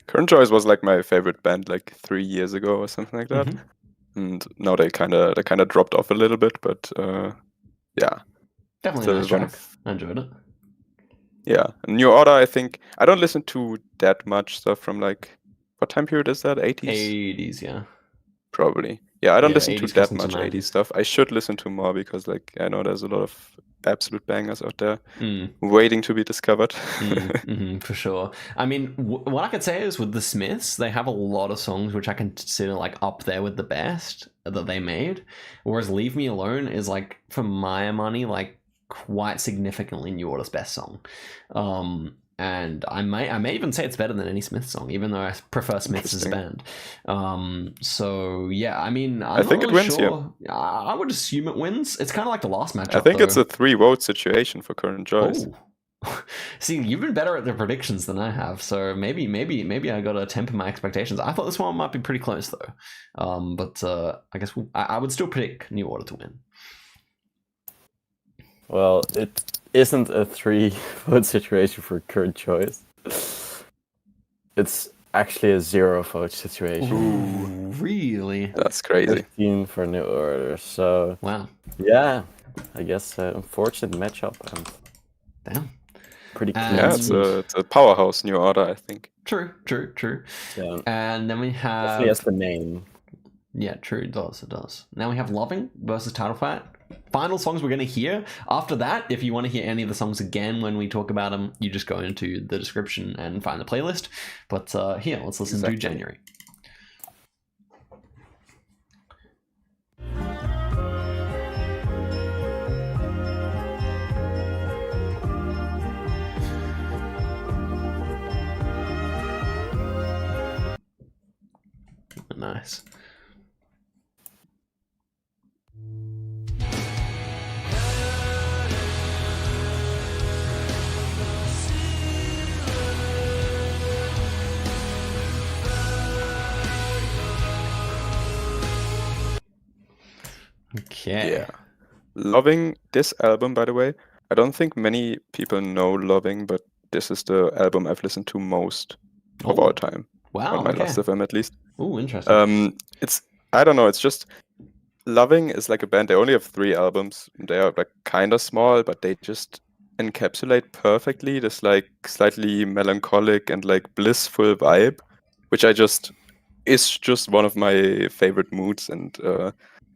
Current Choice was like my favorite band like 3 years ago or something like that. And now they kind of dropped off a little bit, but yeah. Definitely a nice Still one track. of- I enjoyed it. Yeah. New Order, I think I don't listen to that much stuff from like what time period is that? 80s? 80s, yeah. Probably. Yeah, I don't Yeah, listen to 80s that crossing to much 80s 90s. stuff. I should listen to more because like I know there's a lot of absolute bangers out there Mm. waiting to be discovered. For sure. I mean, what I could say is with the Smiths, they have a lot of songs which I consider like up there with the best that they made. Whereas Leave Me Alone is like, for my money, like quite significantly New Order's best song. And I may even say it's better than any Smith song, even though I prefer Smiths as a band. So yeah, I mean, I'm I think not it really wins sure. I would assume it wins. It's kind of like the last matchup. I think it's though. a 3-vote situation for Current Choice. Oh. See, you've been better at the predictions than I have, so maybe I gotta temper my expectations. I thought this one might be pretty close though, but I guess I would still predict New Order to win. Well, it isn't a 3-vote situation for Current Choice. It's actually a 0-vote situation. Ooh, really? That's crazy. 15 for New Order. So Wow. yeah, I guess unfortunate matchup and Damn. pretty clean. Yeah, it's a powerhouse New Order, I think. True. Yeah. And then we have Definitely has the name. Yeah, true, it does. Now we have Loving versus Title Fight. Final songs we're going to hear. After that, if you want to hear any of the songs again when we talk about them, you just go into the description and find the playlist. But here, let's listen to January. Nice. Okay. Yeah. Loving this album, by the way. I don't think many people know Loving, but this is the album I've listened to most of all time. Wow. On my Last FM, at least. Oh, interesting. I don't know. It's just Loving is like a band. They only have 3 albums. They are like kind of small, but they just encapsulate perfectly this like slightly melancholic and like blissful vibe, which is just one of my favorite moods. And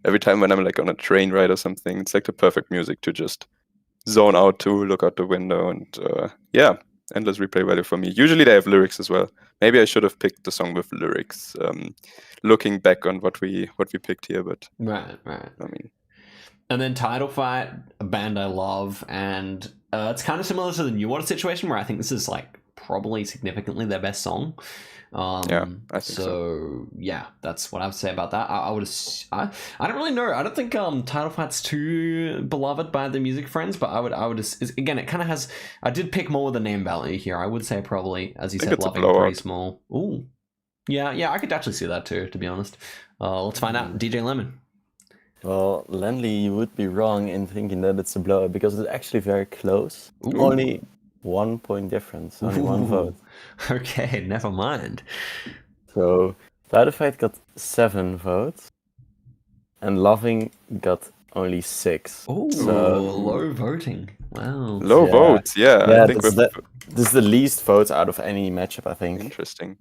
every time when I'm like on a train ride or something, it's like the perfect music to just zone out to, look out the window, and yeah, endless replay value for me. Usually they have lyrics as well. Maybe I should have picked the song with lyrics. Looking back on what we picked here, but right. I mean, and then Title Fight, a band I love, and it's kind of similar to the New Order situation, where I think this is like probably significantly their best song. Yeah, I think so. Yeah, that's what I would say about that. I don't really know. I don't think Title Fight's too beloved by the music friends, but I would again, it kind of has. I did pick more with the name value here. I would say probably, as you said, it's a Loving blowout. pretty small. Ooh, Yeah, I could actually see that too, to be honest. Let's find out. DJ Lemon. Well, Lennli, you would be wrong in thinking that it's a blowout because it's actually very close. Ooh. Only 1 point difference, only one vote. Okay, never mind. So, Side Effect got 7 votes, and Loving got only 6. Oh, So, low voting. Wow. Low votes, yeah. I think this is the least votes out of any matchup, I think. Interesting.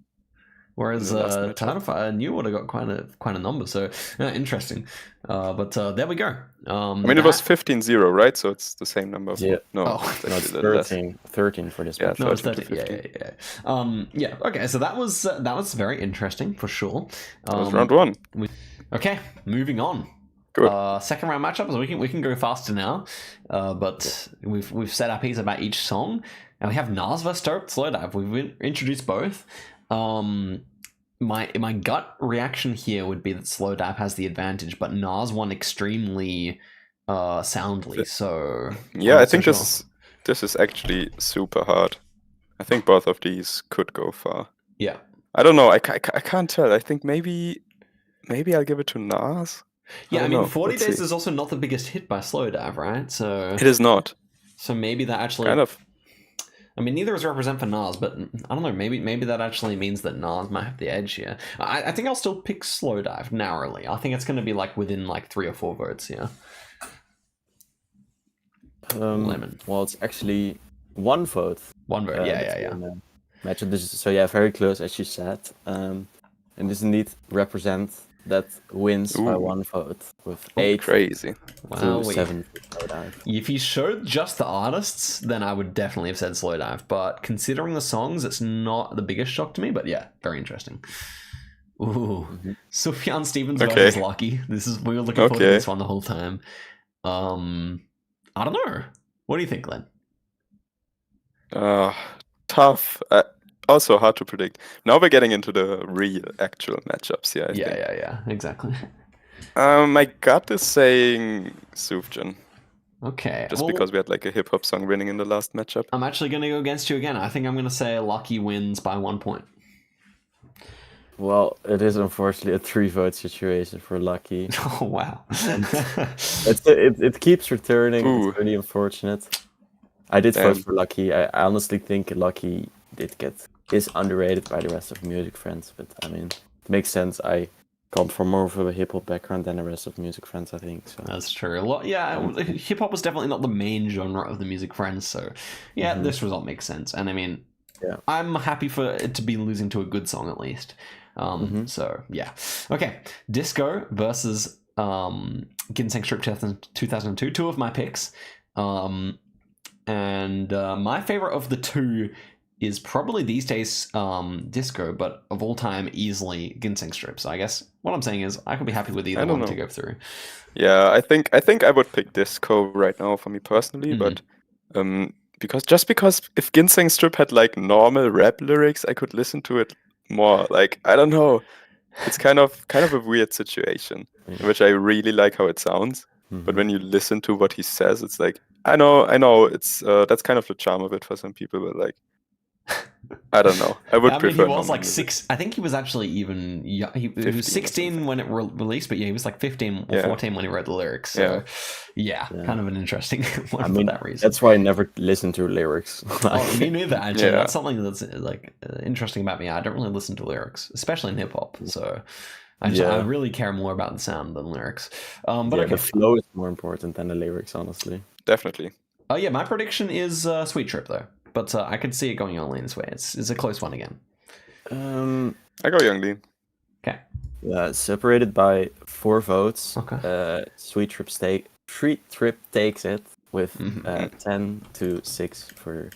Whereas In the last matchup. Tanafa and you would have got quite a number, so interesting. But there we go. I mean, it was 15-0, right? So it's the same number. Yeah. No, Oh. it's No, it's actually less. 13 for this Yeah, match. No, it's 13 to 13. 15. Yeah. Okay, so that was very interesting for sure. That was round 1. Okay, moving on. Good. Second round matchups. We can go faster now, but we've set our piece about each song, and we have Nas vs Slowdive. We've introduced both. My gut reaction here would be that Slowdive has the advantage, but Nas won extremely soundly. So Yeah, I'm I not so think this is actually super hard. I think both of these could go far. Yeah. I don't know. I can't tell. I think maybe I'll give it to Nas. Yeah, I mean, know. 40 Let's Days see. is also not the biggest hit by Slowdive, right? So It is not. so maybe that actually Kind of. I mean, neither is represent for Nas, but I don't know. Maybe that actually means that Nas might have the edge here. I think I'll still pick Slowdive narrowly. I think it's going to be like within like 3 or 4 votes. Yeah. Lemon. Well, it's actually 1 vote. 1 vote. Yeah. Matchup. This is, so yeah, very close as you said. And this indeed represents that wins by Ooh. 1 vote with 8 Crazy. Wow. to 7 for Slowdive. If you showed just the artists, then I would definitely have said Slowdive. But considering the songs, it's not the biggest shock to me. But yeah, very interesting. Ooh, Sufjan Stevens versus Lucky. We were looking forward to this one the whole time. I don't know. What do you think, Len? Tough. Also hard to predict. Now we're getting into the real, actual matchups. Yeah. I think. Yeah, exactly. My gut is saying Sufjan. Okay. Just because we had like a hip hop song winning in the last matchup. I'm actually going to go against you again. I think I'm going to say Lucky wins by 1 point. Well, it is unfortunately a 3-vote situation for Lucky. Oh, wow. It keeps returning. Ooh. It's really unfortunate. I did vote for Lucky. I honestly think Lucky is underrated by the rest of Music Friends, but I mean, it makes sense. I come from more of a hip hop background than the rest of Music Friends, I think. So That's true. Hip hop was definitely not the main genre of the Music Friends, so yeah, this result makes sense. And I mean, I'm happy for it to be losing to a good song at least. So yeah, okay. Disco versus Ginseng Strip 2002. 2 of my picks, and my favorite of the 2 is probably these days Disco, but of all time easily Ginseng Strip. So I guess what I'm saying is I could be happy with either one to go through. Yeah, I think I would pick Disco right now for me personally, but because if Ginseng Strip had like normal rap lyrics, I could listen to it more. Like, I don't know, it's kind of a weird situation in which I really like how it sounds, but when you listen to what he says, it's like I know it's that's kind of the charm of it for some people, but like I don't know. I would prefer. He was like 6. I think he was actually even. He was 16 when it released, but yeah, he was like 15 or 14 when he wrote the lyrics. So yeah, kind of an interesting one for that reason. That's why I never listen to lyrics. Me neither. Actually, that's something that's like interesting about me. I don't really listen to lyrics, especially in hip hop. So I really care more about the sound than lyrics. But the flow is more important than the lyrics, honestly. Definitely. Oh yeah, my prediction is Sweet Trip though. But I could see it going Young Lean this way. It's a close one again. I go Young Lean. Okay. Yeah, separated by 4 votes. Okay. Sweet Trip takes it with 10-6 for.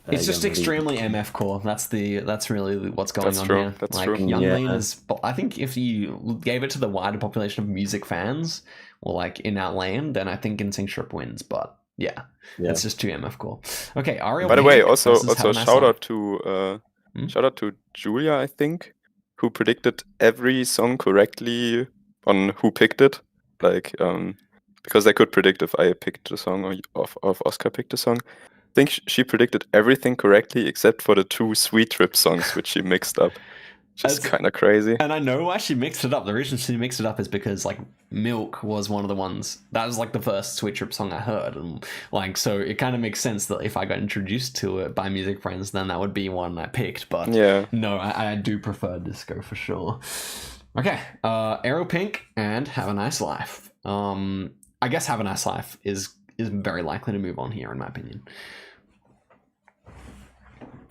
It's just extremely MF core. That's really what's going on true. here. That's like true. Young Lean is. I think if you gave it to the wider population of music fans, or like in our land, then I think Ginseng Strip wins. But yeah, it's just too MF core. Okay, Ariel. By the way, also shout out to Julia, I think, who predicted every song correctly on who picked it. Like, because I could predict if I picked the song or if Oscar picked the song. I think she predicted everything correctly except for the 2 Sweet Trip songs, which she mixed up. Just kind of crazy. And I know why she mixed it up. The reason she mixed it up is because like Milk was one of the ones that was like the first Switch Rip song I heard, and like so it kind of makes sense that if I got introduced to it by music friends, then that would be one I picked. But yeah, no, I do prefer disco for sure. Okay, Aero Pink and Have a Nice Life. I guess Have a Nice Life is very likely to move on here in my opinion.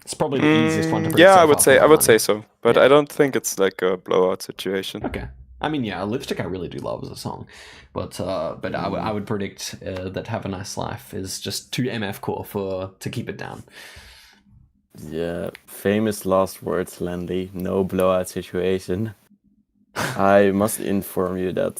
It's probably the easiest one to predict. Yeah, I would say so, but I don't think it's like a blowout situation. Okay. I mean, yeah, Lipstick I really do love as a song, but I would predict that Have a Nice Life is just too MF core to keep it down. Yeah, famous last words, Lennli. No blowout situation. I must inform you that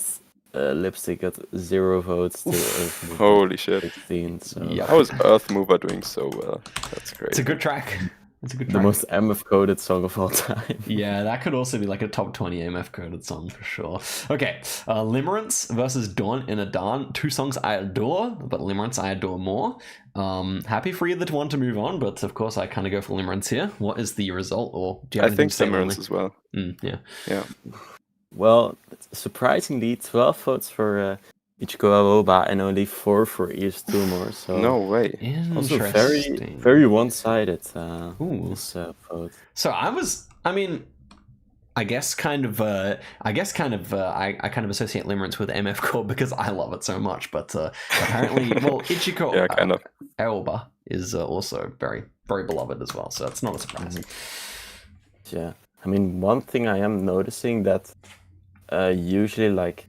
Lipstick got 0 votes to Earth Mover. Holy shit. 16, so. Yeah. How is Earth Mover doing so well? That's great. It's a good track. It's a good track. The most MF coded song of all time. Yeah, that could also be like a top 20 MF coded song for sure. Okay, Limerence versus Dawn in a Dawn. 2 songs I adore, but Limerence I adore more. Happy for either one to move on, but of course I kind of go for Limerence here. What is the result, or do you have I think anything to say, Limerence as well. Yeah. Well, surprisingly, 12 votes for Ichigo and only 4 for Yves Tumor. So No way. also very one-sided this vote. So I guess kind of I kind of associate Limerence with MF Core because I love it so much, but apparently, well, Ichiko Yeah, kind of. Aoba is also very, very beloved as well, so that's not a surprise. Yeah, I mean, one thing I am noticing that usually like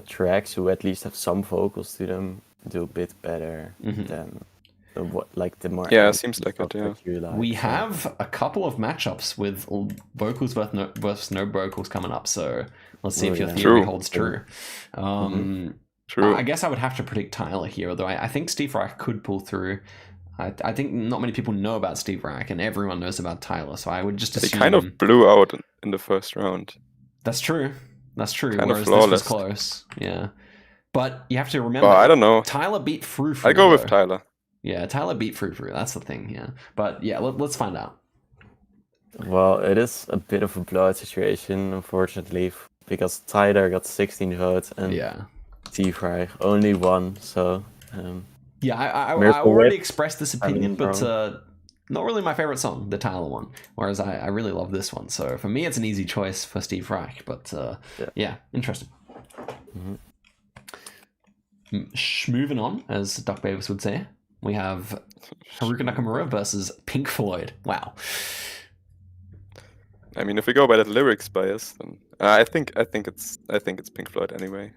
tracks who at least have some vocals to them do a bit better than the more. Yeah, seems like it. Yeah, we have a couple of matchups with vocals versus no vocals coming up, so let's see if your theory holds true. True. I guess I would have to predict Tyler here, although I think Steve Reich could pull through. I think not many people know about Steve Reich, and everyone knows about Tyler, so I would just assume... They kind of blew out in the first round. That's true. Kind whereas of flawless. This was close. Yeah. But you have to remember... Well, I don't know. Tyler beat Frou. I go with Tyler. Yeah, Tyler beat Frou. That's the thing, yeah. But yeah, let's find out. Well, it is a bit of a blowout situation, unfortunately, because Tyler got 16 votes and Steve Reich only 1, so... yeah, I already expressed this opinion, but not really my favorite song, the Tyler one. Whereas I really love this one. So for me, it's an easy choice for Steve Reich. But yeah, interesting. Moving on, as Doc Davis would say, we have Haruka Nakamura versus Pink Floyd. Wow. I mean, if we go by that lyrics bias, then I think it's Pink Floyd anyway.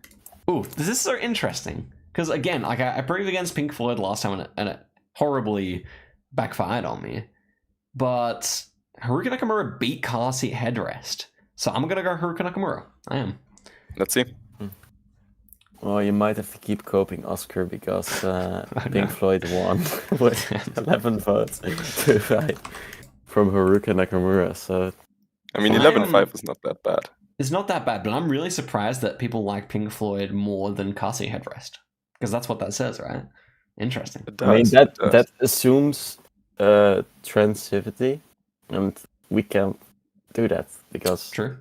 Ooh, this is so interesting. Because again, like I predicted against Pink Floyd last time, and it horribly backfired on me. But Haruka Nakamura beat Car Seat Headrest, so I'm gonna go Haruka Nakamura. I am. Let's see. Well, you might have to keep coping, Oscar, because Pink Floyd won with 11 votes to right from Haruka Nakamura. So I mean, 11-5 is not that bad. It's not that bad, but I'm really surprised that people like Pink Floyd more than Car Seat Headrest. Because that's what that says, right? Interesting. I mean, that assumes transitivity, and we can't do that because true.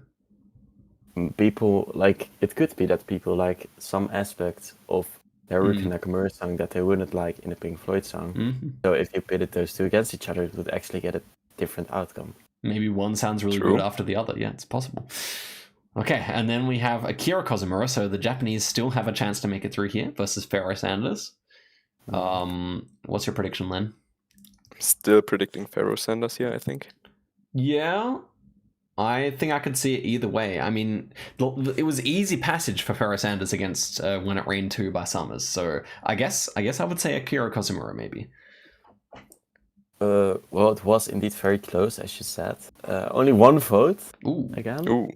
People like it could be that people like some aspects of the Haruka Nakamura song that they wouldn't like in a Pink Floyd song. So if you pitted those two against each other, it would actually get a different outcome. Maybe one sounds really good after the other. Yeah, it's possible. Okay, and then we have Akira Kozumura, so the Japanese still have a chance to make it through here versus Pharoah Sanders. What's your prediction, Len? Still predicting Pharoah Sanders here, I think. Yeah, I think I could see it either way. I mean, it was easy passage for Pharoah Sanders against When It Rained 2 by Summers, so I guess I would say Akira Kozumura, maybe. Well, it was indeed very close, as you said. Only 1 vote again. Ooh.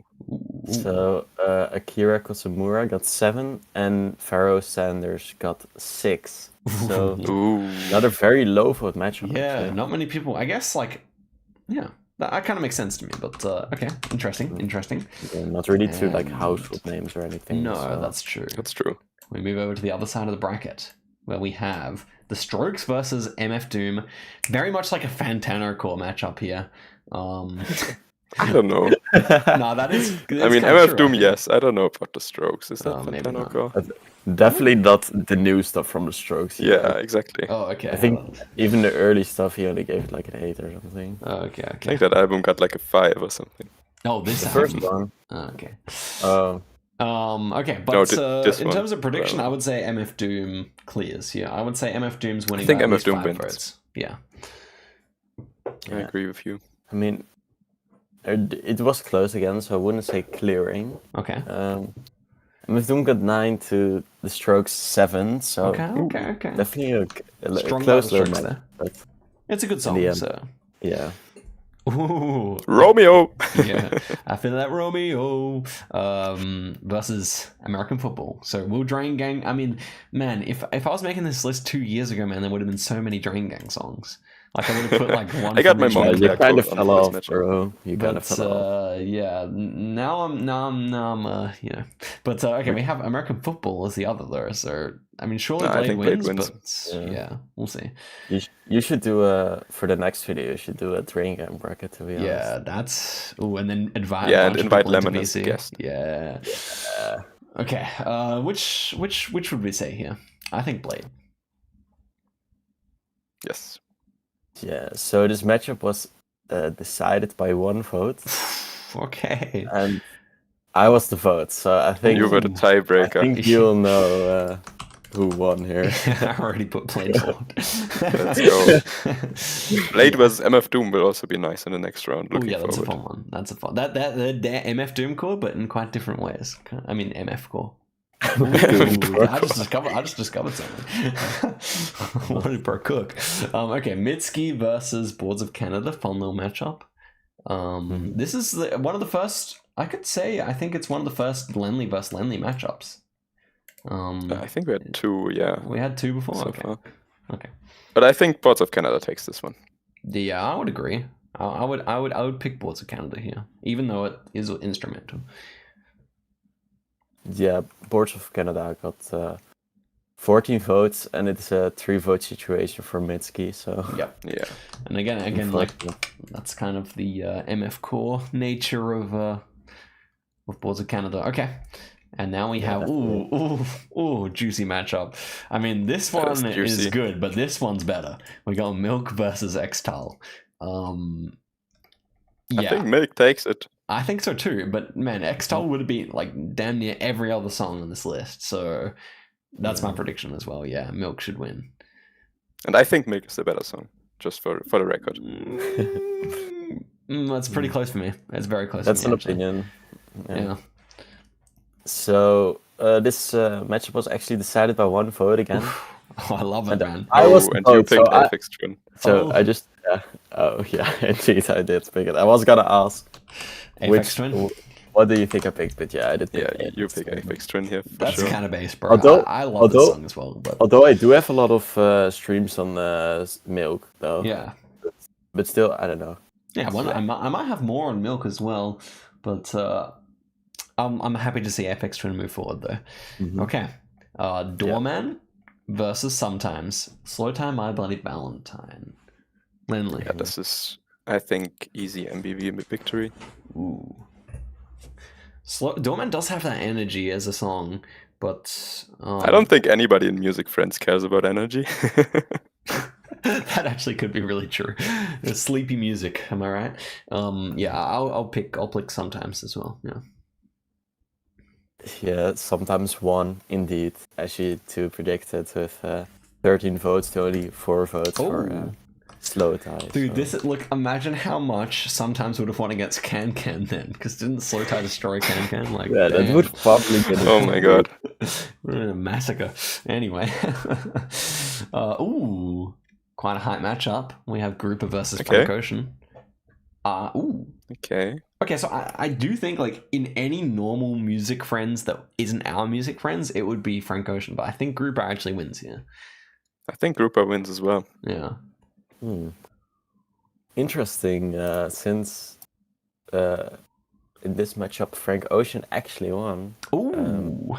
So Akira Kozumura got 7 and Pharoah Sanders got 6. So another very low vote matchup. Yeah, actually. not many people. I guess that kind of makes sense to me. But okay, interesting. Yeah, not really two like household names or anything. No, so. that's true. That's true. We move over to the other side of the bracket where we have The Strokes versus MF Doom. Very much like a Fantano core matchup here. I don't know. No, that is. I mean, MF Doom, yes. I don't know about the Strokes. Is that maybe Fontana not. Core? Definitely not the new stuff from the Strokes. Yeah, exactly. Oh, okay. I think even the early stuff, he only gave it like an 8 or something. Oh, okay. I think that album got like a 5 or something. Oh, this The first album. one. Oh, okay. Okay, but No, this in one. terms of prediction, I would say MF Doom clears. Yeah, I would say MF Doom's winning. I think by at MF least Doom 5 wins. votes. Yeah. I agree with you. I mean, it was close again, so I wouldn't say clearing. Okay. MF Doom got 9 to the Strokes 7, so Okay. definitely a Strong close by the little Strokes match. But It's a good the song. end. So. yeah, Ooh. Romeo! Yeah, I feel that Romeo versus American football. So will Drain Gang? I mean, man, if I was making this list 2 years ago, man, there would have been so many Drain Gang songs. Like I would have put like one. I got from my each mom one. to you back kind of on fell this off, matchup. bro. You kind of But fell off. yeah, now I'm you know. But okay, we have American football as the other though. So I mean, surely No, I Blade think Blade wins, wins. but yeah, we'll see. You should do for the next video. You should do a Drain Gang bracket. To be honest. Yeah, that's and then invite Yeah, a and bunch of invite people into Lemon as a VC. guest. Yeah. Okay. Which would we say here? I think Blade. Yes. Yeah. So this matchup was decided by 1 vote, Okay. and I was the vote. So I think You were the tiebreaker. I think you'll know who won here. I already put Blade forward. Let's go. Blade vs MF Doom will also be nice in the next round. Oh Looking yeah, that's forward. a fun one. That's a fun. That MF Doom core, but in quite different ways. I mean MF core. Ooh, I just discovered something. What did per cook? Okay, Mitski versus Boards of Canada. Fun little matchup. This is one of the first. I could say. I think it's one of the first Lennli versus Lennli matchups. I think we had 2, yeah. We had 2 before. So Okay. far. Okay. But I think Boards of Canada takes this one. Yeah, I would agree. I would pick Boards of Canada here, even though it is instrumental. Yeah, Boards of Canada got 14 votes, and it's a 3-vote situation for Mitski. So Yep. Yeah. And again, like that's kind of the MF core nature of Boards of Canada. Okay. And now we have juicy matchup. I mean, this one is juicy. good, but this one's better. We got Milk versus Extal. Yeah, I think Milk takes it. I think so too. But man, Extal would have been like damn near every other song on this list. So that's my prediction as well. Yeah, Milk should win. And I think Milk is the better song, just for the record. That's pretty close for me. It's very close. that's for an me, actually. opinion. Yeah. So this matchup was actually decided by 1 vote again. Oh, I love it, man. I was and the you vote, so picked I- Aphex Twin. So I just indeed I did pick it. I was gonna ask Aphex Twin. what do you think I picked, but yeah, I did. Yeah, pick you Aphex pick Twin. Aphex Twin here for That's sure. kind of base, bro. Although- I love this song as well. But Although I do have a lot of streams on Milk though. yeah, But still, I don't know. yeah. I might have more on Milk as well, but I'm happy to see Aphex Twin move forward though. Mhm. Okay, Doorman versus Sometimes Slow Time My Bloody Valentine. Lennli. Yeah, this is, I think, easy MBV victory. Ooh. Doorman does have that energy as a song, but I don't think anybody in Music Friends cares about energy. that actually could be really true. It's sleepy music, am I right? Yeah, I'll pick Sometimes as well. Yeah. Yeah, sometimes 1 indeed, as you two predicted, with 13 votes to only 4 votes for Slow Tie. Dude, so. look, imagine how much Sometimes would have won against Can Can then, because didn't Slow Tie destroy Can Can? Like, Yeah, that damn. would probably get it. Oh my god. We're in a massacre. Anyway. Quite a hype matchup. We have Grouper versus Okay. Frank Ocean. Okay. Okay, so I do think, like, in any normal Music Friends that isn't our Music Friends, it would be Frank Ocean, but I think Grouper actually wins here. I think Grouper wins as well. Yeah. Interesting, since in this matchup Frank Ocean actually won. Ooh.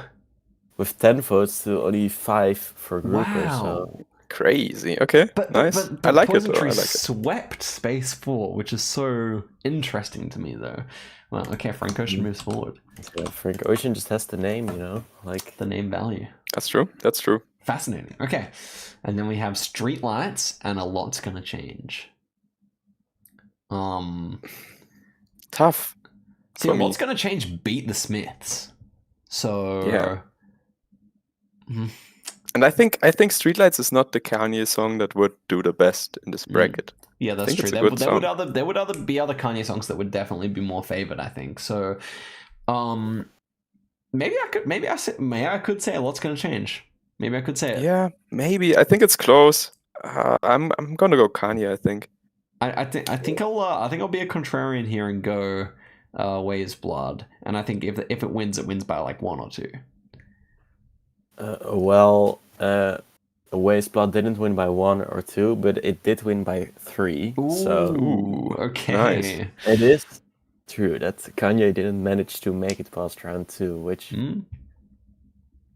With 10 votes to only 5 for Grouper. Wow. So Crazy. Okay, nice. But I like it. Poison Though. Tree I like it. swept Space 4, which is so interesting to me, though. Well, okay, Frank Ocean moves forward. Yeah, Frank Ocean just has the name, like the name value. That's true. That's true. Fascinating. Okay, and then we have Streetlights, and a lot's gonna change. Tough. See, a lot's gonna change. Beat the Smiths. So yeah. And I think Streetlights is not the Kanye song that would do the best in this bracket. Yeah, that's true. There would be other Kanye songs that would definitely be more favored, I think. So, maybe I could say a lot's gonna change. Maybe I could say it. Yeah, maybe. I think it's close. I'm gonna go Kanye. I think. I think I'll be a contrarian here and go Ways Blood, and I think if it wins by like 1 or 2. Ways Blood didn't win by 1 or 2, but it did win by 3. Ooh, okay. Nice. It is true that Kanye didn't manage to make it past round 2, which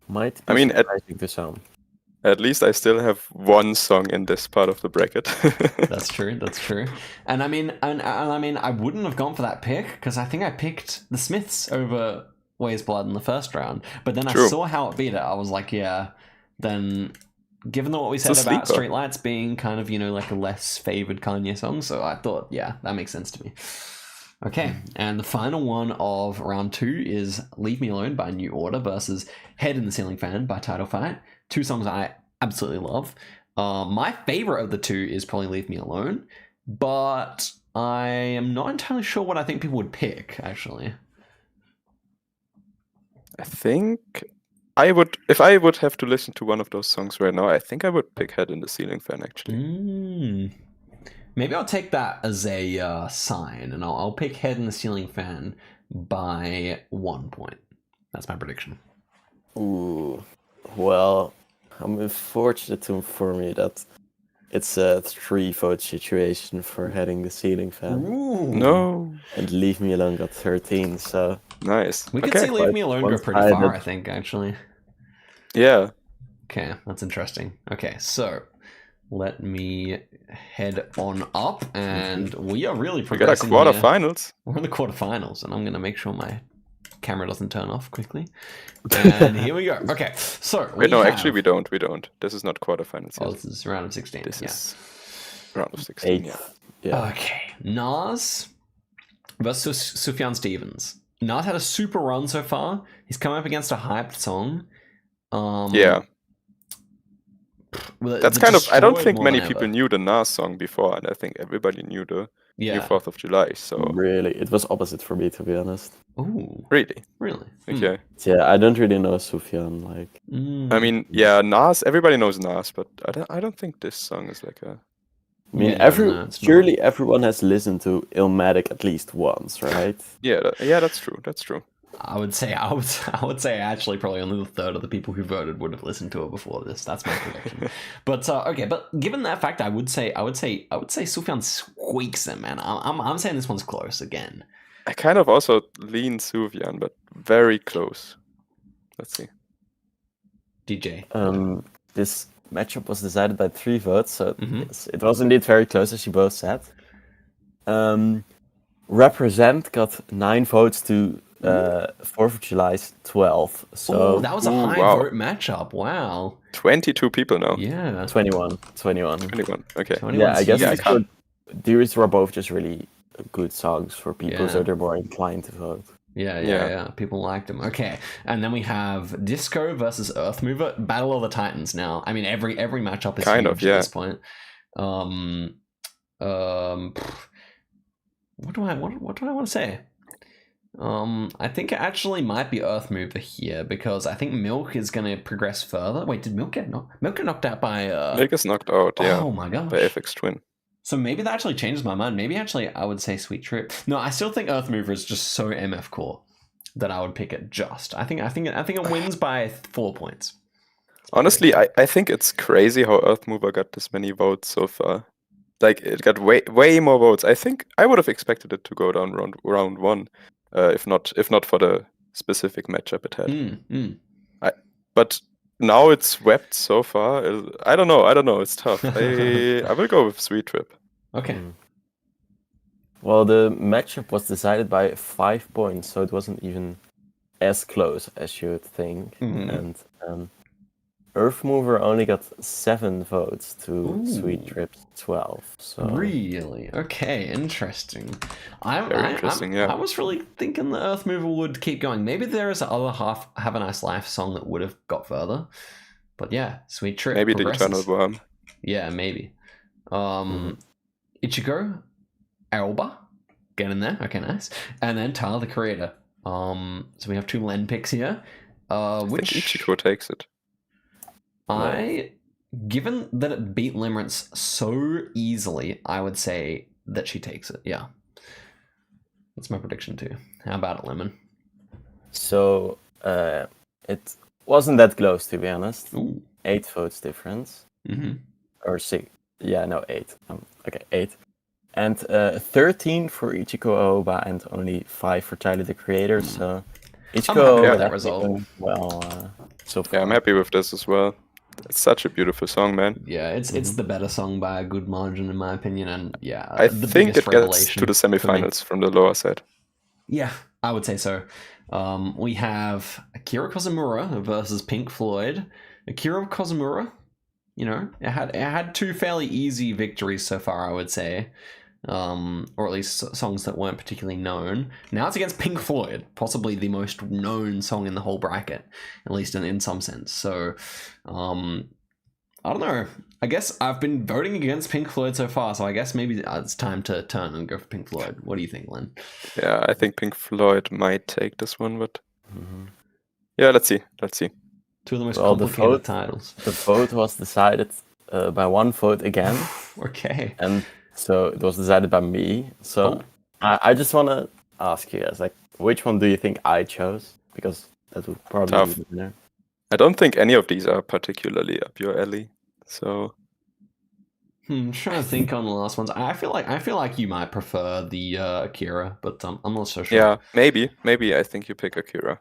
might be surprising to some. At least I still have one song in this part of the bracket. That's true. And I mean, I wouldn't have gone for that pick because I think I picked the Smiths over Ways Blood in the first round. But then I saw how it beat it. I was like, yeah. Then, given what we said about Streetlights being kind of like a less favored Kanye song, so I thought, yeah, that makes sense to me. Okay, and the final one of round 2 is Leave Me Alone by New Order versus Head in the Ceiling Fan by Title Fight. 2 songs I absolutely love. My favorite of the 2 is probably Leave Me Alone, but I am not entirely sure what I think people would pick, actually. I think I would, if I would have to listen to one of those songs right now, I think I would pick Head in the Ceiling Fan, actually. Maybe I'll take that as a sign, and I'll pick Head in the Ceiling Fan by 1 point. That's my prediction. Ooh, well, I'm unfortunate to inform you that it's a 3-vote situation for Head in the Ceiling Fan. Ooh. No. And Leave Me Alone got 13, so... Nice. We could see Leave Me Alone go pretty far, I think, actually. Yeah. Okay, that's interesting. Okay, so... let me head on up, and we are really progressing. We got a quarterfinals. We're in the quarterfinals, and I'm going to make sure my camera doesn't turn off quickly. And here we go. Okay, so actually we don't. This is not quarterfinals. Oh, this is round of 16. This is round of 16. Yeah. Okay, Nas versus Sufjan Stevens. Nas had a super run so far. He's come up against a hyped song. Yeah. That's kind of... I don't think many people knew the Nas song before, and I think everybody knew the new 4th of July, so... Really? It was opposite for me, to be honest. Ooh. Really? Okay. Yeah, I don't really know Sufjan, like... I mean, yeah, Nas, everybody knows Nas, but I don't think this song is like a... I mean, surely everyone has listened to Illmatic at least once, right? Yeah, that's true. I would say actually probably only the third of the people who voted would have listened to it before this. That's my prediction. But okay, but given that fact, I would say Sufjan squeaks it, man. I'm saying this one's close again. I kind of also lean Sufjan, but very close. Let's see. DJ. This matchup was decided by 3 votes, so it was indeed very close, as you both said. Represent got 9 votes to 4th of July's 12. So that was a high vote matchup. Wow. 22 people now. Yeah. 21. Okay. 21 I guess these were both just really good songs for people, so they're more inclined to vote. Yeah. People liked them. Okay, and then we have Disco versus Earthmover, Battle of the Titans. Now, I mean, every matchup is huge at this point. What do I want to say? I think it actually might be Earthmover here because I think Milk is going to progress further. Wait, did Milk get knocked out by? Milk is knocked out. Yeah. Oh my gosh. By FX Twin. So maybe that actually changes my mind. Maybe actually I would say Sweet Trip. No, I still think Earthmover is just so MF core that I would pick it just. I think it wins by 4 points. Honestly, I think it's crazy how Earthmover got this many votes so far. Like it got way more votes. I think I would have expected it to go down round 1, if not for the specific matchup it had. Mm. But now it's swept so far. I don't know. It's tough. I will go with Sweet Trip. Okay. Well, the matchup was decided by 5 points, so it wasn't even as close as you'd think. And Earth Mover only got 7 votes to Sweet Trip's 12. So Really? Okay, interesting. Very interesting, yeah. I was really thinking the Earth Mover would keep going. Maybe there is other Have a Nice Life song that would have got further. But yeah, Sweet Trip. Maybe progresses. the Eternal Worm. Yeah, maybe. Ichigo, Aoba, get in there. Okay, nice. And then Tyler the Creator. So we have 2 Lenn picks here. Which I think Ichigo takes it. Given that it beat Limerence so easily, I would say that she takes it. Yeah, that's my prediction too. How about it, Lemon? So it wasn't that close, to be honest. Ooh. 8 votes difference. Or 6. Yeah, no, 8. Okay, 8. And 13 for Ichigo Aoba and only 5 for Tyler the Creator. So Ichigo happy with that result. Well, so far. Yeah, I'm happy with this as well. It's such a beautiful song, man. Yeah, it's the better song by a good margin, in my opinion. And yeah, I the think biggest it gets revelation to the semifinals from the lower side. Yeah, I would say so. We have Akira Kozumura versus Pink Floyd. Akira Kozumura, you know, it had 2 fairly easy victories so far, I would say. Or at least songs that weren't particularly known. Now it's against Pink Floyd, possibly the most known song in the whole bracket, at least in some sense. So, I don't know. I guess I've been voting against Pink Floyd so far, so I guess maybe it's time to turn and go for Pink Floyd. What do you think, Len? Yeah, I think Pink Floyd might take this one, but yeah, let's see. 2 of the most complicated titles. The vote was decided by 1 vote again. Okay. And so it was decided by me. So I just want to ask you guys, like, which one do you think I chose? Because that would probably be the winner. I don't think any of these are particularly up your alley. So I'm trying to think on the last ones. I feel like you might prefer the Akira, but I'm not so sure. yeah, maybe I think you pick Akira.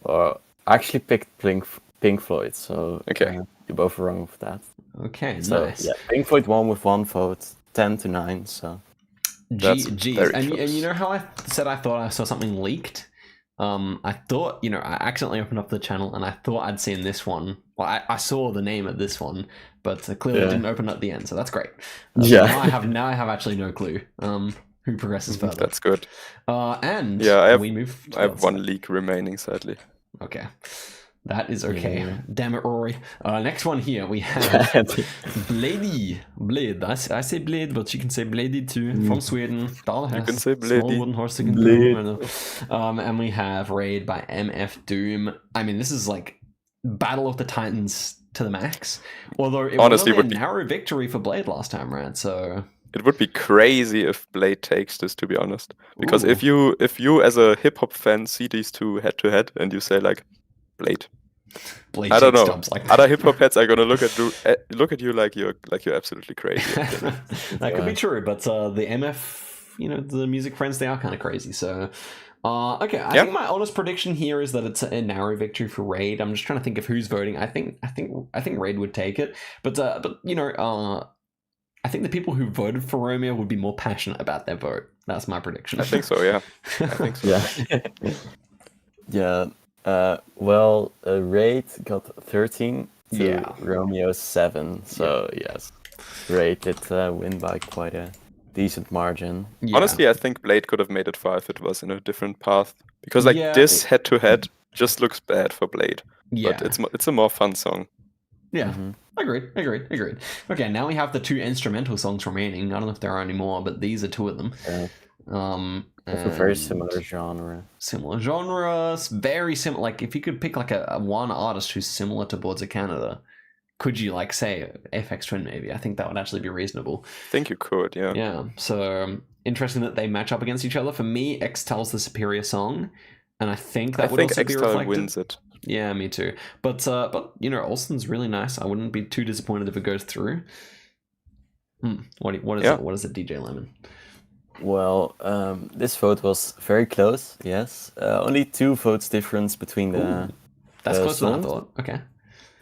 I actually picked Pink Floyd, so Okay. you're both wrong with that. Okay, So nice. yeah, Pink Floyd won with 1 vote, 10-9. So That's Geez. very And close. you know how I said I thought I saw something leaked? I thought, you know, I accidentally opened up the channel and I thought I'd seen this one. Well, I saw the name of this one, but clearly didn't open up the end, so that's great. So now I have actually no clue who progresses further. That's good. And Yeah, we move. I have 1 league remaining, sadly. Okay. That is okay. Yeah. Damn it, Rory. Next one here, we have Blade. I say Blade, but you can say Bladey too. From Sweden. You can say Small Bladey. wooden horse that can Blade. go. And we have Raid by MF Doom. I mean, this is like Battle of the Titans to the max. Although it Honestly, was would only a be- narrow victory for Blade last time, right? So It would be crazy if Blade takes this, to be honest. Because Ooh. if you as a hip hop fan see these 2 head to head and you say like Blade, Blade I don't takes know. dubs like Other hip hop heads are gonna look at you like you're absolutely crazy. That could be true, but the MF, you know, the music friends, they are kind of crazy. So, okay, I think my honest prediction here is that it's a narrow victory for Raid. I'm just trying to think of who's voting. I think Raid would take it, but you know, I think the people who voted for Romeo would be more passionate about their vote. That's my prediction. I think so. Yeah, I think so. Yeah. Well, Raid got 13 to Romeo 7. So yes, Raid did win by quite a decent margin. Yeah. Honestly, I think Blade could have made it far if it was in a different path. Because like this head to head just looks bad for Blade. Yeah. But it's a more fun song. Yeah. Agreed. Okay, now we have the 2 instrumental songs remaining. I don't know if there are any more, but these are 2 of them. Yeah. It's a very similar genre. Similar genres, very similar. Like, if you could pick like a one artist who's similar to Boards of Canada, could you like say FX Twin maybe? I think that would actually be reasonable. I think you could, yeah. Yeah. So interesting that they match up against each other. For me, Xtal's the superior song, and I think that would also be reflected. Xtal wins it. Yeah, me too. But you know, Olsen's really nice. I wouldn't be too disappointed if it goes through. What is it, DJ Lemon? Well, this vote was very close. Yes, only 2 votes difference between the. That's closer than I songs. thought. Okay.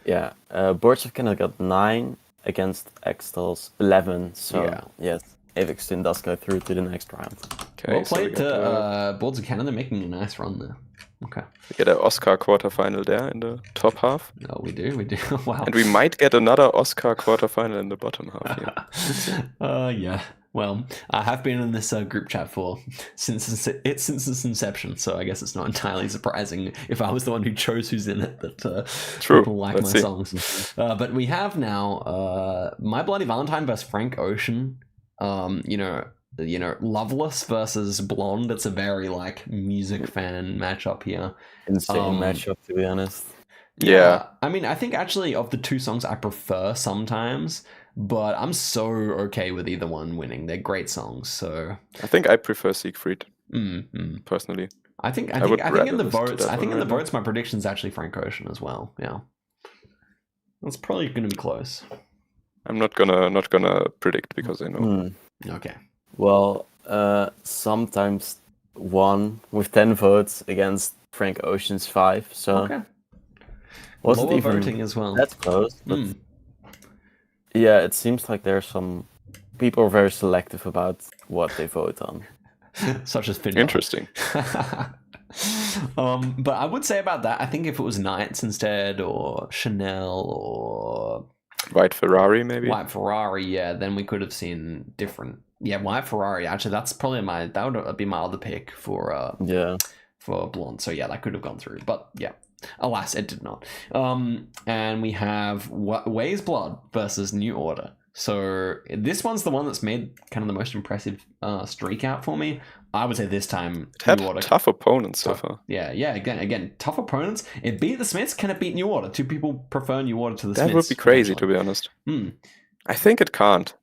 Yeah, Boards of Canada got 9 against Extol's 11. So yes, Avexton does go through to the next round. Okay, Well so we played to Boards of Canada, making a nice run there. Okay. We get an Oscar quarterfinal there in the top half. Oh, we do. Wow. And we might get another Oscar quarterfinal in the bottom half here. Yeah. Well, I have been in this group chat since its inception, so I guess it's not entirely surprising if I was the one who chose who's in it that True. people like my songs. But we have now My Bloody Valentine versus Frank Ocean. You know, Loveless versus Blonde. It's a very like music fan matchup here. Insane matchup, to be honest. Yeah. I mean, I think actually of the two songs I prefer sometimes, but I'm so okay with either one winning. They're great songs, so I think I prefer Siegfried personally. I think in the votes my prediction's actually Frank Ocean as well. Yeah. That's probably gonna be close. I'm not gonna predict because I know. Okay. Well, sometimes won with 10 votes against Frank Ocean's 5. So okay. Wasn't Lower even voting as well. That's close. But yeah, it seems like there's some people are very selective about what they vote on. Such as Finn. Interesting. But I would say about that, I think if it was Knights instead, or Chanel, or White Ferrari, maybe. White Ferrari, yeah, then we could have seen different. Yeah, White Ferrari. Actually, that's probably that would be my other pick for Blonde. So yeah, that could have gone through. But yeah, alas, it did not. And we have Way's Blood versus New Order. So this one's the one that's made kind of the most impressive streak out for me. I would say this time it had New Order. Tough opponents so far. Yeah. Again, tough opponents. It beat the Smiths. Can it beat New Order? Two people prefer New Order to the Smiths. That would be crazy, to be honest. I think it can't.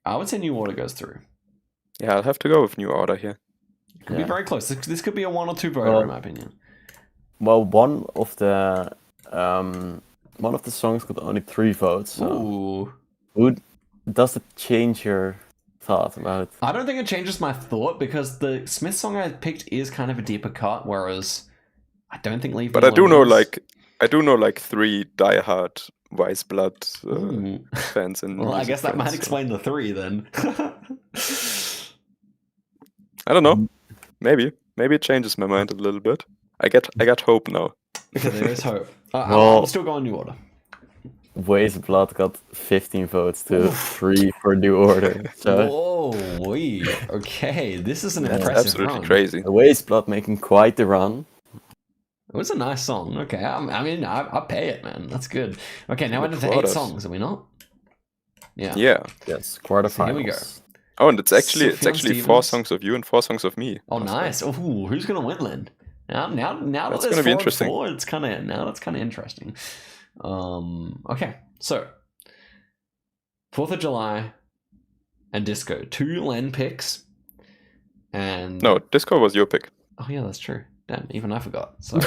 I would say New Order goes through. Yeah, I'll have to go with New Order here. Could be very close. This could be a 1 or 2 voter in my opinion. Well, one of the songs got only 3 votes. So does it change your thought about? I don't think it changes my thought because the Smith song I picked is kind of a deeper cut, whereas I don't think Leave. But I do know like 3 diehard Wise Blood fans. And well, I guess that fans, might explain the 3 then. I don't know. Maybe it changes my mind a little bit. I got hope now. Okay, there is hope. I'm still going New Order. Way's Blood got 15 votes to 3 for New Order. So whoa, okay, this is an impressive absolutely run. Crazy. Way's Blood making quite the run. It was a nice song. Okay, I mean, I'll pay it, man. That's good. Okay, now we're into 8 songs, are we not? Yeah. Yes, quarterfinals. So here we go. Oh, and it's actually 4 songs of you and 4 songs of me. Oh, nice. Oh, who's gonna win, Len? Now that's that gonna there's be 4 interesting. 4, that's kind of interesting. Okay, so 4th of July and Disco, 2 Len picks, and no, Disco was your pick. Oh yeah, that's true. Damn, even I forgot. Sorry.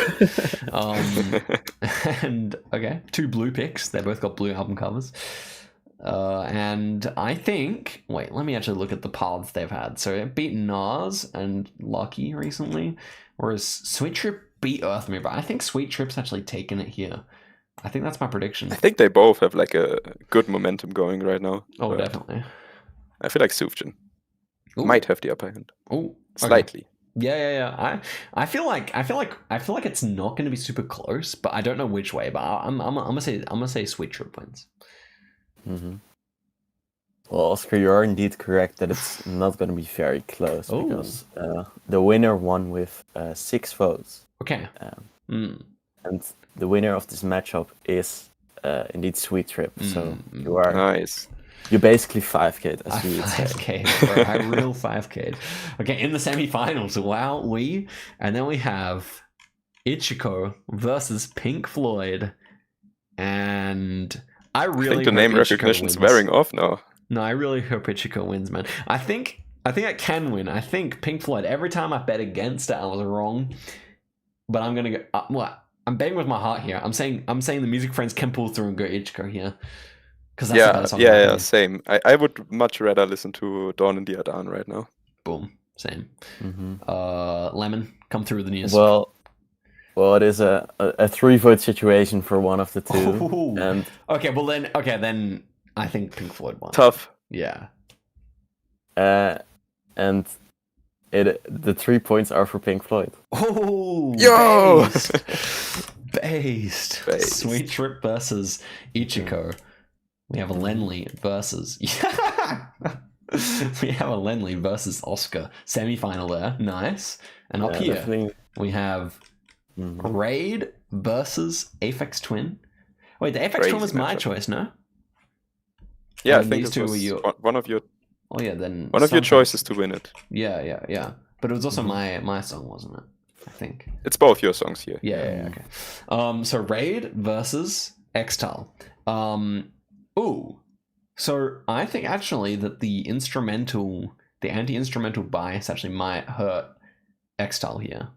And okay, 2 blue picks. They both got blue album covers. And I think, wait, let me actually look at the paths they've had. So it beat Nas and Lucky recently, whereas Sweet Trip beat Earth Mover. I think Sweet Trip's actually taken it here. I think that's my prediction. I think they both have like a good momentum going right now. Oh, definitely. I feel like zi8gzag might have the upper hand. Oh, slightly. Yeah. I feel like it's not going to be super close, but I don't know which way. But I'm gonna say Sweet Trip wins. Mm-hmm. Well, Oscar, you are indeed correct that it's not going to be very close because the winner won with 6 votes. Okay. And the winner of this matchup is indeed Sweet Trip. So you are nice. You basically 5K'd, as you would say. 5K, I real 5K. Okay, in the semifinals, and then we have Ichiko versus Pink Floyd, and I think the name recognition is wearing off now. No, I really hope Ichiko wins, man. I think it can win. I think Pink Floyd. Every time I bet against it, I was wrong. But I'm gonna go. I'm betting with my heart here. I'm saying the music friends can pull through and go Ichiko here. Because that's the better song. Yeah, same. I would much rather listen to Dawn in the Adan right now. Boom, same. Mm-hmm. Lemon, come through the news. Well, Well, it is a 3-vote situation for one of the two. Ooh. And then I think Pink Floyd won. Tough. Yeah. and the 3 points are for Pink Floyd. Oh, Yo! Based. Sweet Trip versus Ichiko. We have a Lennli versus... we have a Lennli versus Oscar. Semifinal there. Nice. And up here, Definitely. we have Raid versus Aphex Twin. Wait, the Aphex Twin was my choice, no? Yeah, I And think these it two was were your... one of your Oh yeah, then... one of your choices to win it. Yeah. But it was also my song, wasn't it? I think. It's both your songs here. Yeah, okay. So Raid versus Xtal. Ooh. So I think actually that the anti-instrumental bias actually might hurt Xtal here.